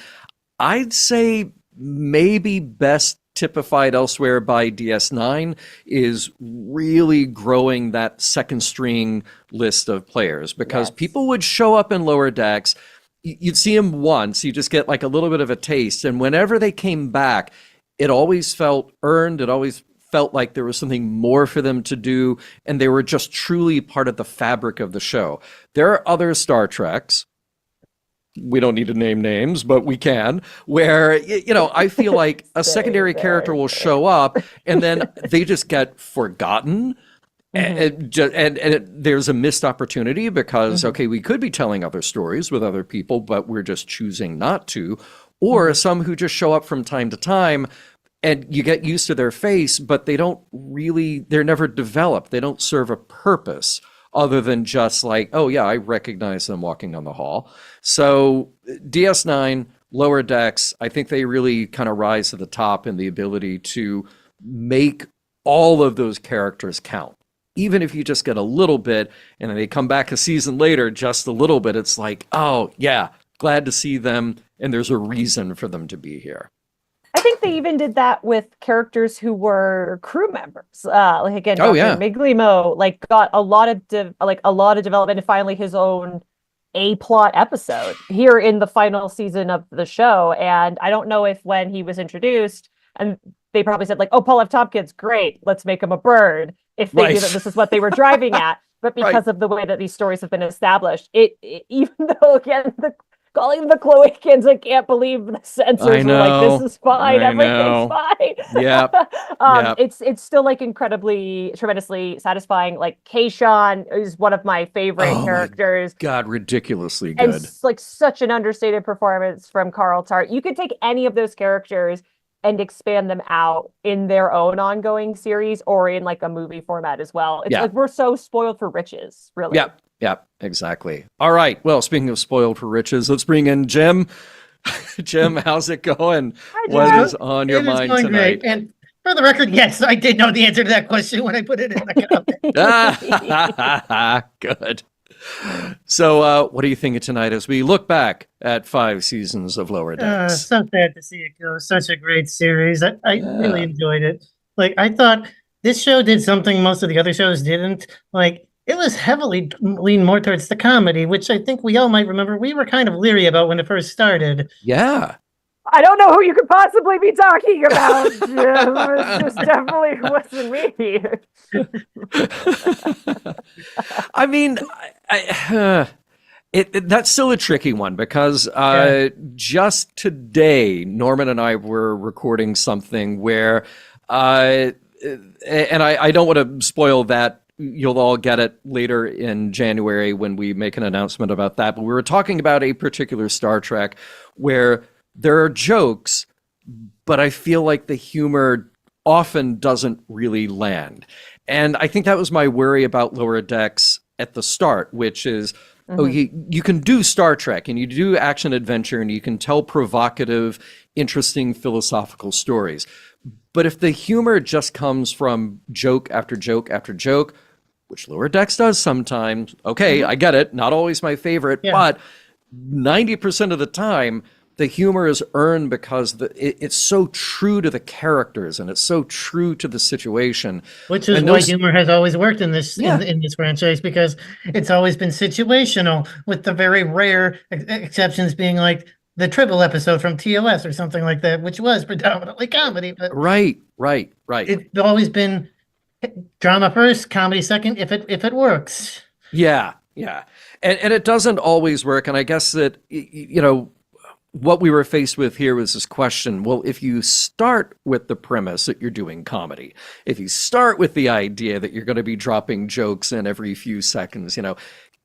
I'd say maybe best typified elsewhere by DS9, is really growing that second string list of players, because people would show up in Lower Decks, you'd see them once, you just get like a little bit of a taste, and whenever they came back, it always felt earned, it always felt like there was something more for them to do, and they were just truly part of the fabric of the show. There are other Star Treks, we don't need to name names, but we can, where, I feel like a secondary character will show up and then they just get forgotten. And there's a missed opportunity because, okay, we could be telling other stories with other people, but we're just choosing not to. Or some who just show up from time to time and you get used to their face, but they're never developed. They don't serve a purpose other than just like, oh yeah, I recognize them walking down the hall. So DS9, Lower Decks, I think they really kind of rise to the top in the ability to make all of those characters count. Even if you just get a little bit and then they come back a season later, just a little bit, it's like, oh yeah, glad to see them. And there's a reason for them to be here. I think they even did that with characters who were crew members. Like again, Dr. Miglimo, like got a lot of development and finally his own A-plot episode here in the final season of the show. And I don't know if when he was introduced, and they probably said like, oh, Paul F. Tompkins, great, let's make him a bird. If they knew that this is what they were driving at, but because of the way that these stories have been established, it even though again calling the Cloacians, I can't believe the censors were like, this is fine, everything's fine. Yeah. It's still like incredibly, tremendously satisfying. Like Kayshawn is one of my favorite characters. God, ridiculously good. And like such an understated performance from Carl Tart. You could take any of those characters and expand them out in their own ongoing series or in like a movie format as well. It's like we're so spoiled for riches, really. Yeah, exactly. All right. Well, speaking of spoiled for riches, let's bring in Jim. Jim, how's it going? What is on your mind tonight? Great. And for the record, yes, I did know the answer to that question when I put it in the comment. Good. So what are you thinking tonight as we look back at 5 seasons of Lower Decks? So sad to see it go. Such a great series. I really enjoyed it. Like, I thought this show did something most of the other shows didn't. Like, it was heavily leaned more towards the comedy, which I think we all might remember we were kind of leery about when it first started. Yeah. I don't know who you could possibly be talking about. It just definitely wasn't me. I mean, that's still a tricky one because just today, Norman and I were recording something where, and I don't want to spoil that. You'll all get it later in January when we make an announcement about that. But we were talking about a particular Star Trek where there are jokes, but I feel like the humor often doesn't really land. And I think that was my worry about Lower Decks at the start, which is, you can do Star Trek and you do action adventure and you can tell provocative, interesting philosophical stories. But if the humor just comes from joke after joke after joke, which Lower Decks does sometimes, okay, I get it, not always my favorite, but 90% of the time, the humor is earned because it's so true to the characters and it's so true to the situation. Which is why humor has always worked in this in this franchise, because it's always been situational, with the very rare exceptions being like the Tribble episode from TOS or something like that, which was predominantly comedy. But right. It's always been drama first, comedy second, if it works. Yeah. And it doesn't always work. And I guess that, what we were faced with here was this question. Well, if you start with the premise that you're doing comedy, if you start with the idea that you're going to be dropping jokes in every few seconds,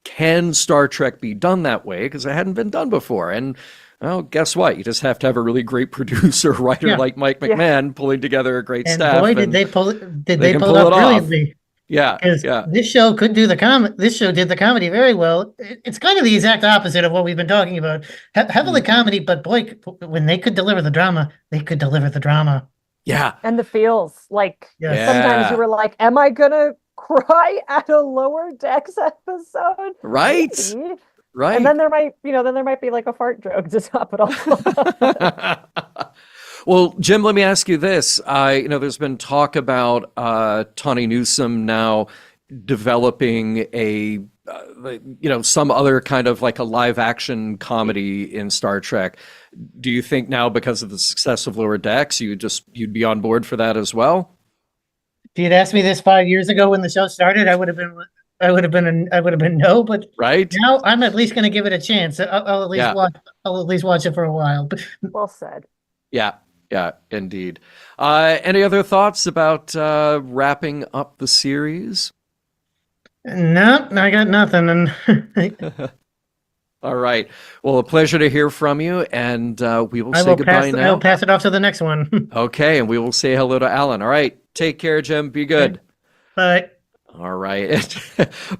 can Star Trek be done that way? Because it hadn't been done before. And well, guess what? You just have to have a really great producer, writer like Mike McMahon pulling together a great staff. Boy, did they pull it off brilliantly. Yeah. This show could do this show did the comedy very well. It's kind of the exact opposite of what we've been talking about. Heavily comedy, but boy, when they could deliver the drama, they could deliver the drama. Yeah. And the feels. Like sometimes you were like, am I gonna cry at a Lower Decks episode? Right. Maybe. Right. And then there might be like a fart joke to top it all. Well, Jim, let me ask you this. There's been talk about Tawny Newsome now developing some other kind of like a live action comedy in Star Trek. Do you think now, because of the success of Lower Decks, you'd be on board for that as well? If you'd asked me this 5 years ago when the show started, I would have been no. But right now I'm at least going to give it a chance. I'll at least watch. I'll at least watch it for a while. But Well said. Yeah, indeed. Any other thoughts about wrapping up the series? no, I got nothing. And All right. Well, a pleasure to hear from you, and we will say goodbye now. I will pass it off to the next one. Okay, and we will say hello to Alan. All right. Take care, Jim. Be good. Bye. All right.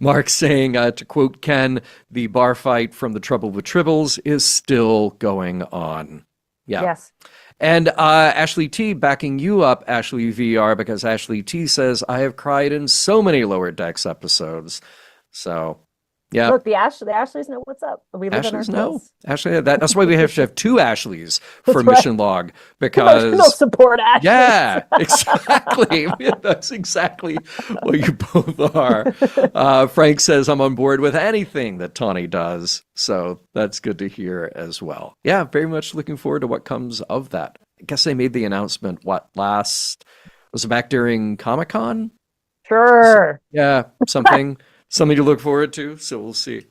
Mark saying, to quote Ken, the bar fight from The Trouble with Tribbles is still going on. Yeah. Yes. And Ashley T backing you up, Ashley VR, because Ashley T says, I have cried in so many Lower Decks episodes. So, yeah. Look, the Ashleys know what's up. We live in our Ashleys know. place. Ashley, that's why we have to have two Ashleys for That's right. Mission Log, because Emotional support Ashleys. yeah, exactly. That's exactly what you both are. Frank says I'm on board with anything that Tawny does, so that's good to hear as well. Yeah, very much looking forward to what comes of that. I guess they made the announcement was it back during Comic-Con? Sure. Yeah, something to look forward to, so we'll see.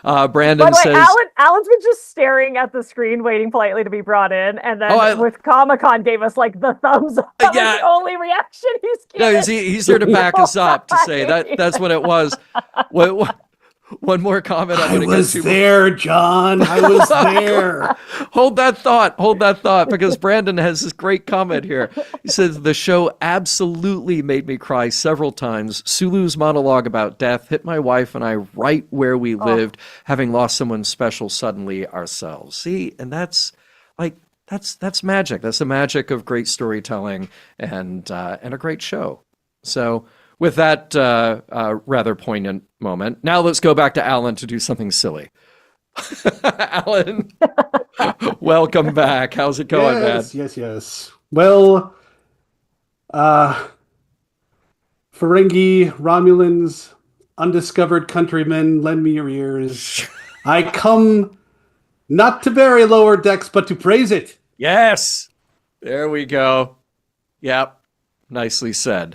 Brandon By the way, says Alan's been just staring at the screen, waiting politely to be brought in, and then with Comic-Con gave us like the thumbs up. That was the only reaction he's given. No, he's here to back us up to say that's what it was. One more comment I'm going to get to. There, John. I was there. Hold that thought, because Brandon has this great comment here. He says, the show absolutely made me cry several times. Sulu's monologue about death hit my wife and I right where we lived, having lost someone special suddenly ourselves. See, and that's magic. That's the magic of great storytelling and a great show. So with that rather poignant moment, now let's go back to Alan to do something silly. Alan, welcome back. How's it going, man? Yes. Well, Ferengi, Romulans, undiscovered countrymen, lend me your ears. I come not to bury Lower Decks, but to praise it. Yes. There we go. Yep. Nicely said.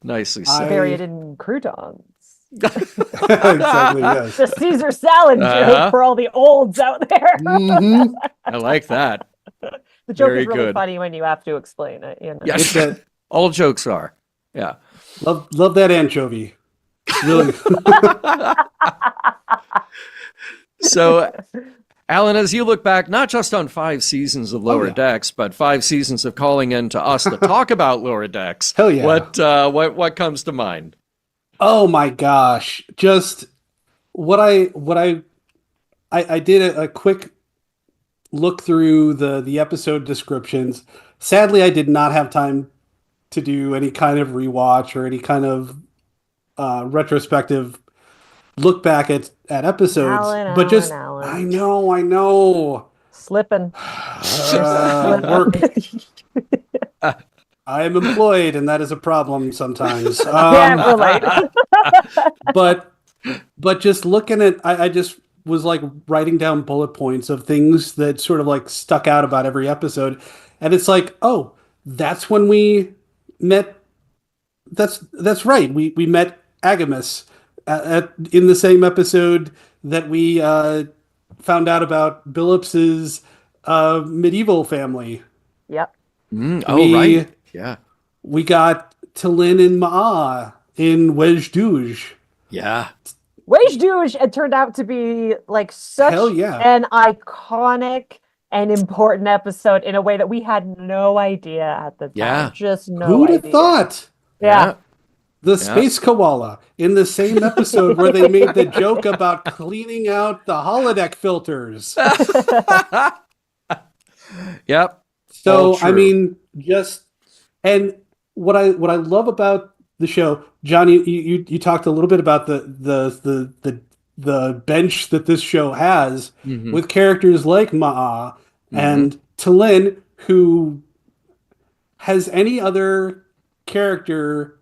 Bury it in croutons. Exactly, yes. The Caesar salad joke for all the olds out there. Mm-hmm. I like that. The joke Very is really good. funny when you have to explain it. You know? Yes, all jokes are. Yeah. Love that anchovy. Really. So, Alan, as you look back, not just on 5 seasons of Lower Decks, but 5 seasons of calling in to us to talk about Lower Decks. Hell yeah. What comes to mind? Oh my gosh. Just what I did a quick look through the episode descriptions. Sadly, I did not have time to do any kind of rewatch or any kind of retrospective look back at episodes. Alan. I know. Slipping. Work. I am employed, and that is a problem sometimes. Can't relate. but just looking at, I just was like writing down bullet points of things that sort of like stuck out about every episode, and it's like, oh, that's when we met. That's right. We met Agamus in the same episode that we found out about Billups's medieval family. Yep. Right. Yeah. We got T'Lyn and Ma'a in Wej Douge. Yeah. Wej Douge had turned out to be like such an iconic and important episode in a way that we had no idea at the time. Yeah. Just no Who'd idea. have thought? Yeah. The space koala in the same episode where they made the joke about cleaning out the holodeck filters. Yep. So I mean, and what I love about the show, John, you talked a little bit about the bench that this show has with characters like Ma'a and T'Lyn, who has any other character,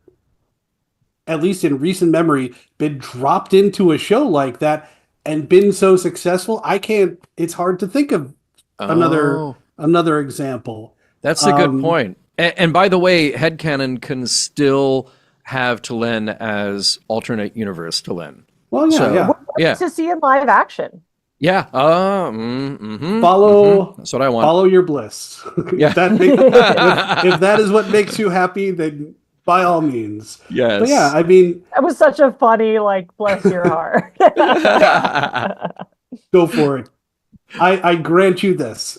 at least in recent memory, been dropped into a show like that and been so successful. It's hard to think of another example. That's a good point. And by the way, headcanon can still have T'Lyn as alternate universe T'Lyn. Well, yeah, So, yeah. yeah. To see in live action. Yeah. Follow. That's what I want. Follow your bliss. Yeah. if that is what makes you happy, then by all means. Yes. But yeah, I mean, That was such a funny, like, bless your heart. go for it. I grant you this.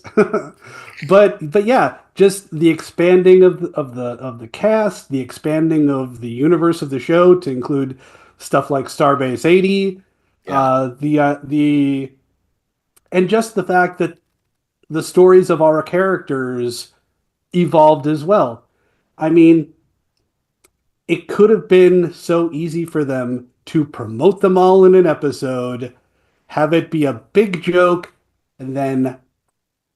but yeah, just the expanding of the cast, the expanding of the universe of the show to include stuff like Starbase 80, the and just the fact that the stories of our characters evolved as well. I mean, it could have been so easy for them to promote them all in an episode, have it be a big joke, and then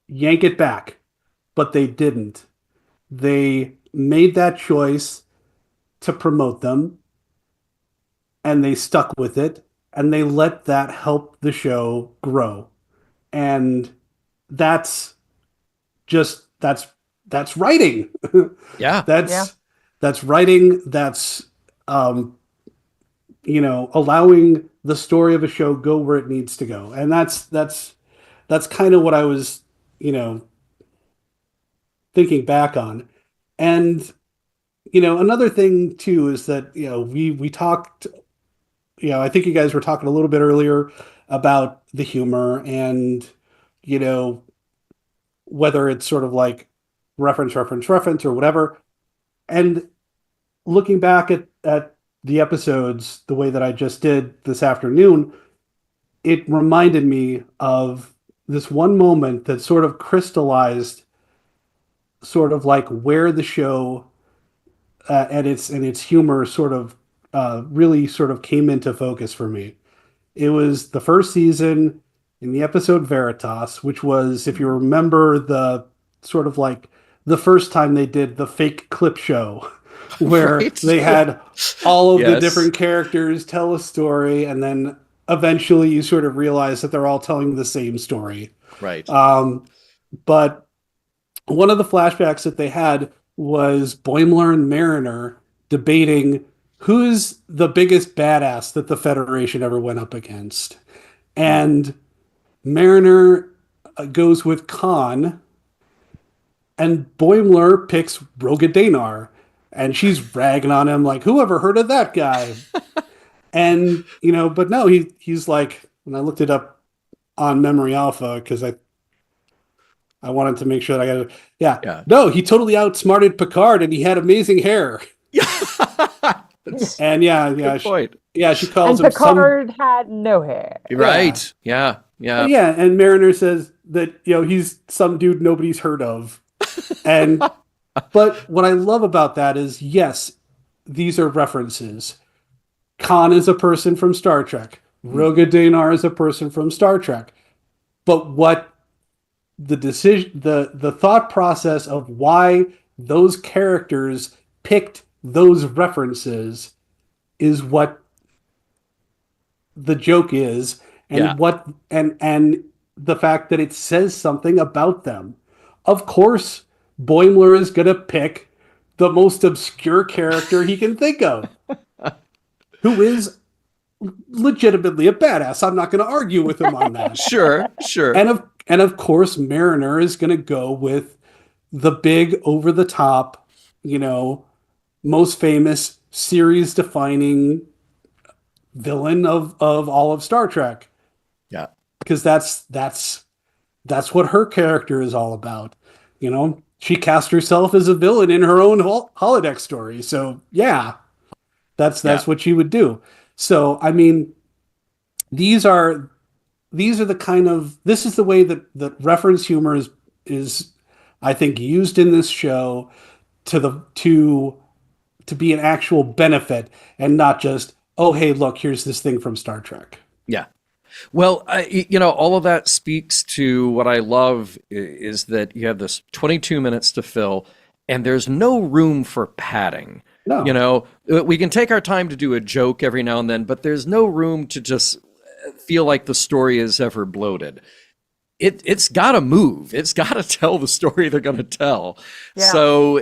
yank it back. But they didn't. They made that choice to promote them, and they stuck with it, and they let that help the show grow. And that's just that's writing. Yeah. That's writing, that's allowing the story of a show go where it needs to go. And that's kind of what I was, thinking back on. And another thing too is that we talked, I think you guys were talking a little bit earlier about the humor and whether it's sort of like reference or whatever. And looking back at the episodes the way that I just did this afternoon, it reminded me of this one moment that sort of crystallized sort of like where the show and its humor sort of really sort of came into focus for me. It was the first season in the episode Cerritos, which was, if you remember, the sort of like the first time they did the fake clip show where they had all of the different characters tell a story, and then eventually you sort of realize that they're all telling the same story. Right. But one of the flashbacks that they had was Boimler and Mariner debating who's the biggest badass that the Federation ever went up against. And Mariner goes with Khan, and Boimler picks Roga. And she's ragging on him like, who ever heard of that guy? And, but no, he's like, and I looked it up on Memory Alpha because I wanted to make sure that I got it. Yeah. No, he totally outsmarted Picard, and he had amazing hair. And good point. She calls and him Picard had no hair. Right. Yeah. And Mariner says that he's some dude nobody's heard of. And but what I love about that is, yes, these are references. Khan is a person from Star Trek. Roga is a person from Star Trek. But what the decision, the thought process of why those characters picked those references is what the joke is, and and the fact that it says something about them. Of course, Boimler is going to pick the most obscure character he can think of, who is legitimately a badass. I'm not going to argue with him on that. Sure. And of course, Mariner is going to go with the big, over the top, most famous series-defining villain of all of Star Trek. Yeah, because that's what her character is all about. She cast herself as a villain in her own holodeck story. So yeah, that's what she would do. So I mean, these are the kind of, this is the way that reference humor is I think used in this show to be an actual benefit, and not just, oh hey, look, here's this thing from Star Trek. Yeah. Well, all of that speaks to what I love is that you have this 22 minutes to fill, and there's no room for padding. No. We can take our time to do a joke every now and then, but there's no room to just feel like the story is ever bloated. it's got to move. It's got to tell the story they're going to tell. Yeah. So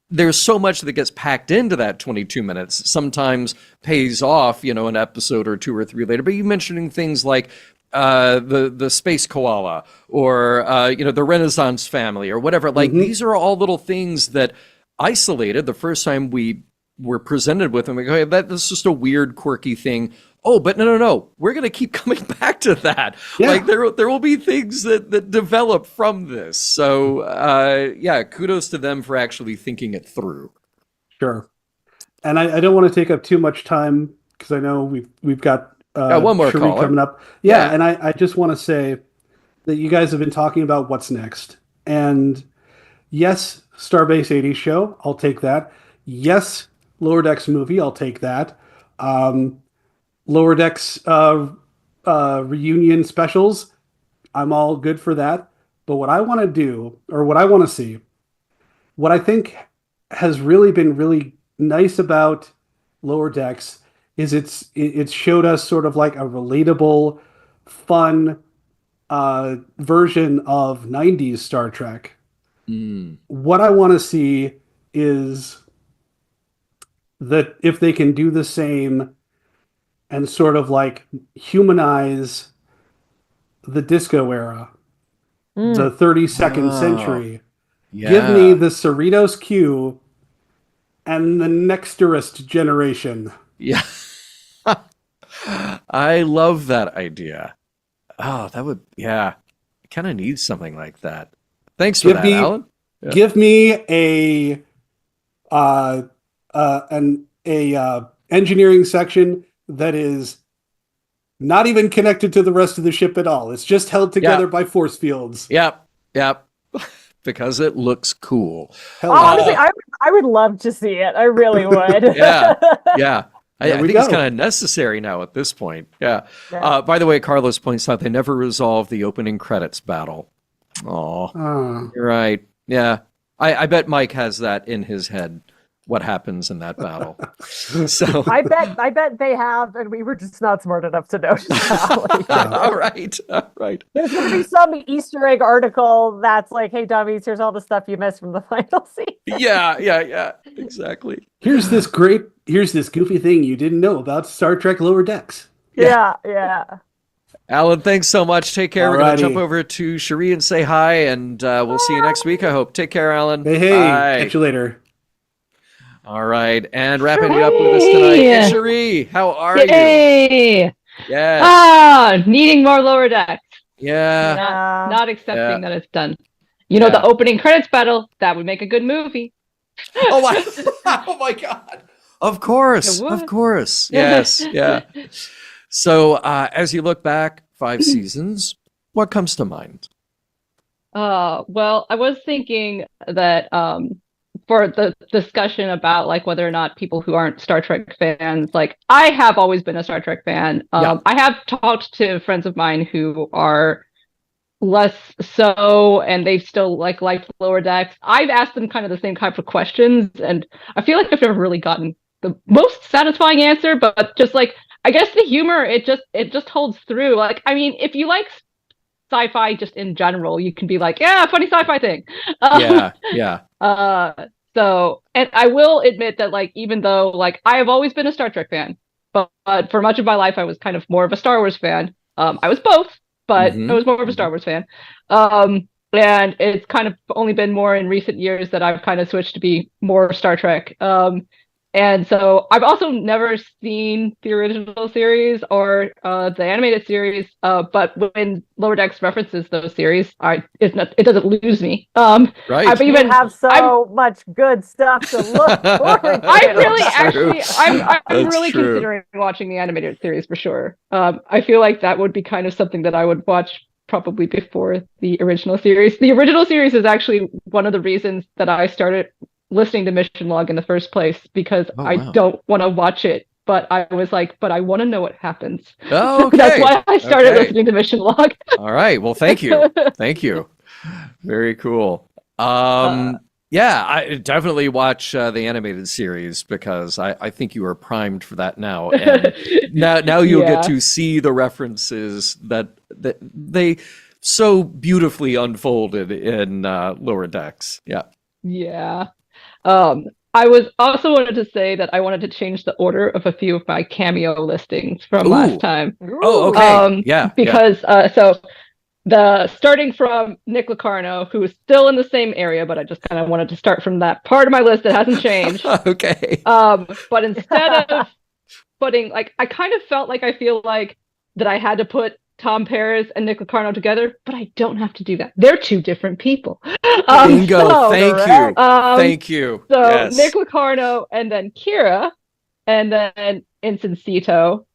there's so much that gets packed into that 22 minutes. Sometimes pays off, an episode or 2 or 3 later. But you mentioning things like the space koala or the Renaissance family or whatever. Like these are all little things that isolated the first time we were presented with them. We go, hey, that's just a weird, quirky thing. Oh, but no. We're going to keep coming back to that. Yeah. Like there will be things that develop from this. So kudos to them for actually thinking it through. Sure. And I don't want to take up too much time because I know we've got one more Cherie caller coming up. Yeah, and I just want to say that you guys have been talking about what's next. And yes, Starbase 80 show, I'll take that. Yes, Lower Decks movie, I'll take that. Lower Decks reunion specials, I'm all good for that. But what I want to do, or what I want to see, what I think has really been really nice about Lower Decks is it's showed us sort of like a relatable, fun version of 90s Star Trek. What I want to see is that if they can do the same and sort of like humanize the disco era, the 32nd century. Yeah. Give me the Cerritos Q and the Nexterist generation. Yeah. I love that idea. Oh, that would, I kind of need something like that. Thanks for Alan. Yeah. Give me an engineering section that is not even connected to the rest of the ship at all. It's just held together by force fields. Yep. Because it looks cool. Honestly, I would love to see it. I really would. Yeah. I think it's kind of necessary now at this point. Yeah. By the way, Carlos points out they never resolved the opening credits battle. Oh, you're right. Yeah. I bet Mike has that in his head, what happens in that battle. So I bet they have, and we were just not smart enough to know. All right. There's going to be some Easter egg article that's like, hey, dummies, here's all the stuff you missed from the final season. Yeah. Exactly. Here's this goofy thing you didn't know about Star Trek Lower Decks. Yeah. Alan, thanks so much. Take care. We're going to jump over to Cherie and say hi, and we'll see you next week, I hope. Take care, Alan. Hey. Bye. Catch you later. All right. And wrapping it up with us tonight, hey, Cherie, how are you? Yes. Needing more Lower Decks. Yeah. Not accepting that it's done. The opening credits battle, that would make a good movie. Oh my God. Of course. Yes. Yeah. So as you look back 5 seasons, what comes to mind? Well, I was thinking that for the discussion about like whether or not people who aren't Star Trek fans, like I have always been a Star Trek fan. I have talked to friends of mine who are less so, and they still liked Lower Decks. I've asked them kind of the same type of questions, and I feel like I've never really gotten the most satisfying answer, but just like, I guess the humor, it just holds through. Like, I mean, if you like sci-fi just in general, you can be like, yeah, funny sci-fi thing. So, and I will admit that, like, even though, like, I have always been a Star Trek fan, but for much of my life, I was kind of more of a Star Wars fan. I was both, but I was more of a Star Wars fan. And it's kind of only been more in recent years that I've kind of switched to be more Star Trek. And so I've also never seen the original series or the animated series, but when Lower Decks references those series, it doesn't lose me. Right. You have so much good stuff to look forward to. I'm really considering watching the animated series for sure. I feel like that would be kind of something that I would watch probably before the original series. The original series is actually one of the reasons that I started listening to Mission Log in the first place, because I don't want to watch it, but I was like, but I want to know what happens. Oh, okay. That's why I started listening to Mission Log. All right. Well, thank you. Very cool. Yeah, I definitely watch the animated series because I think you are primed for that now. And now you'll get to see the references that they so beautifully unfolded in Lower Decks. Yeah. Yeah. I was also wanted to say that I wanted to change the order of a few of my cameo listings from last time. Oh, okay. Because so the starting from Nick Locarno, who is still in the same area, but I just kind of wanted to start from that part of my list that hasn't changed. Okay. But instead of putting I kind of feel like that I had to put Tom Paris and Nick Locarno together, but I don't have to do that. They're two different people. Bingo. Thank you. Thank you. So yes. Nick Locarno and then Kira, and then Incencito,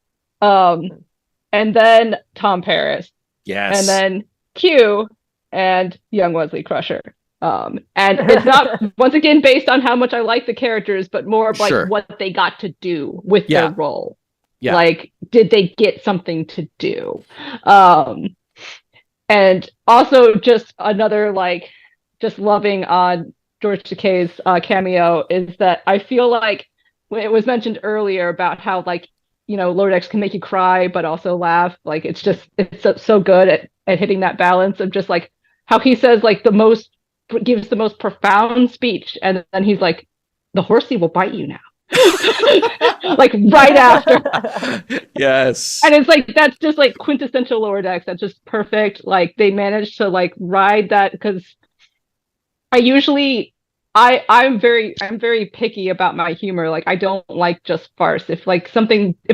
and then Tom Paris. Yes. And then Q and young Wesley Crusher. And it's not, once again, based on how much I like the characters, but more of what they got to do with their role. Yeah. Like, did they get something to do? And also just another, just loving on George Takei's cameo is that I feel like when it was mentioned earlier about how, Lower Decks can make you cry, but also laugh. It's so good at hitting that balance of just how he says gives the most profound speech, and then he's like, the horsey will bite you now. Right after. Yes. And it's that's just quintessential Lower Decks. That's just perfect. They managed to ride that, because I'm very picky about my humor. I don't like just farce. If I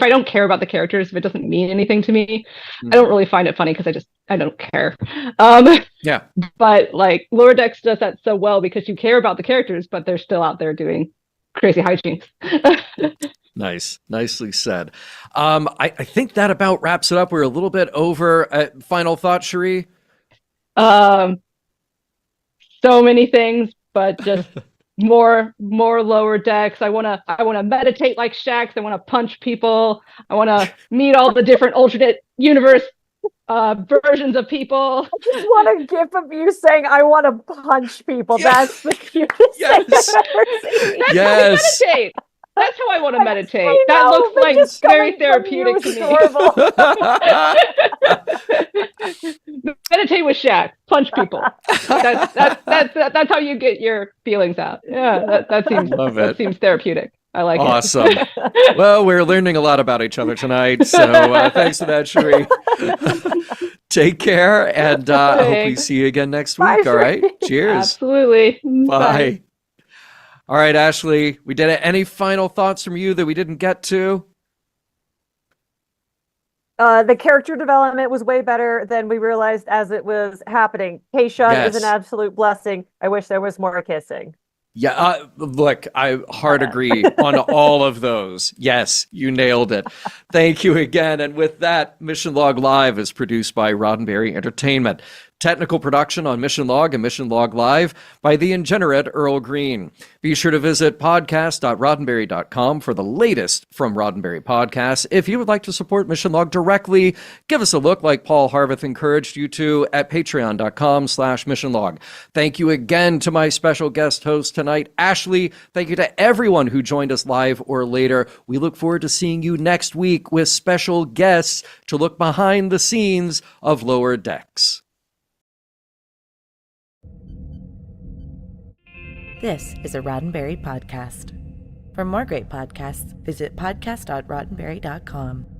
don't care about the characters, if it doesn't mean anything to me, I don't really find it funny, because I don't care. Yeah. But Lower Decks does that so well, because you care about the characters, but they're still out there doing crazy hijinks. Nice. Nicely said. I think that about wraps it up. We're a little bit over. Final thought, Cherie? So many things, but just more Lower Decks. I wanna meditate like Shax. I wanna punch people. I wanna meet all the different alternate universe versions of people. I just want a gif of you saying, I want to punch people. That's the cutest thing I've ever seen. That's how I meditate. That's how I want to meditate. That looks very therapeutic to me. Meditate with Shaq. Punch people. That's how you get your feelings out. Yeah, that seems therapeutic. I like it. Awesome. Well, we're learning a lot about each other tonight, so thanks for that, Cherie. Take care, and I hope we see you again next week. Bye, all right? Cheers. Absolutely. Bye. All right, Ashley, we did it. Any final thoughts from you that we didn't get to? The character development was way better than we realized as it was happening. Kayshawn is an absolute blessing. I wish there was more kissing. Yeah, look, I hard agree on all of those. Yes, you nailed it. Thank you again. And with that, Mission Log Live is produced by Roddenberry Entertainment. Technical production on Mission Log and Mission Log Live by the ingenerate Earl Green. Be sure to visit podcast.roddenberry.com for the latest from Roddenberry Podcasts. If you would like to support Mission Log directly, give us a look like Paul Harveth encouraged you to at patreon.com/missionlog. Thank you again to my special guest host tonight, Ashley. Thank you to everyone who joined us live or later. We look forward to seeing you next week with special guests to look behind the scenes of Lower Decks. This is a Roddenberry podcast. For more great podcasts, visit podcast.roddenberry.com.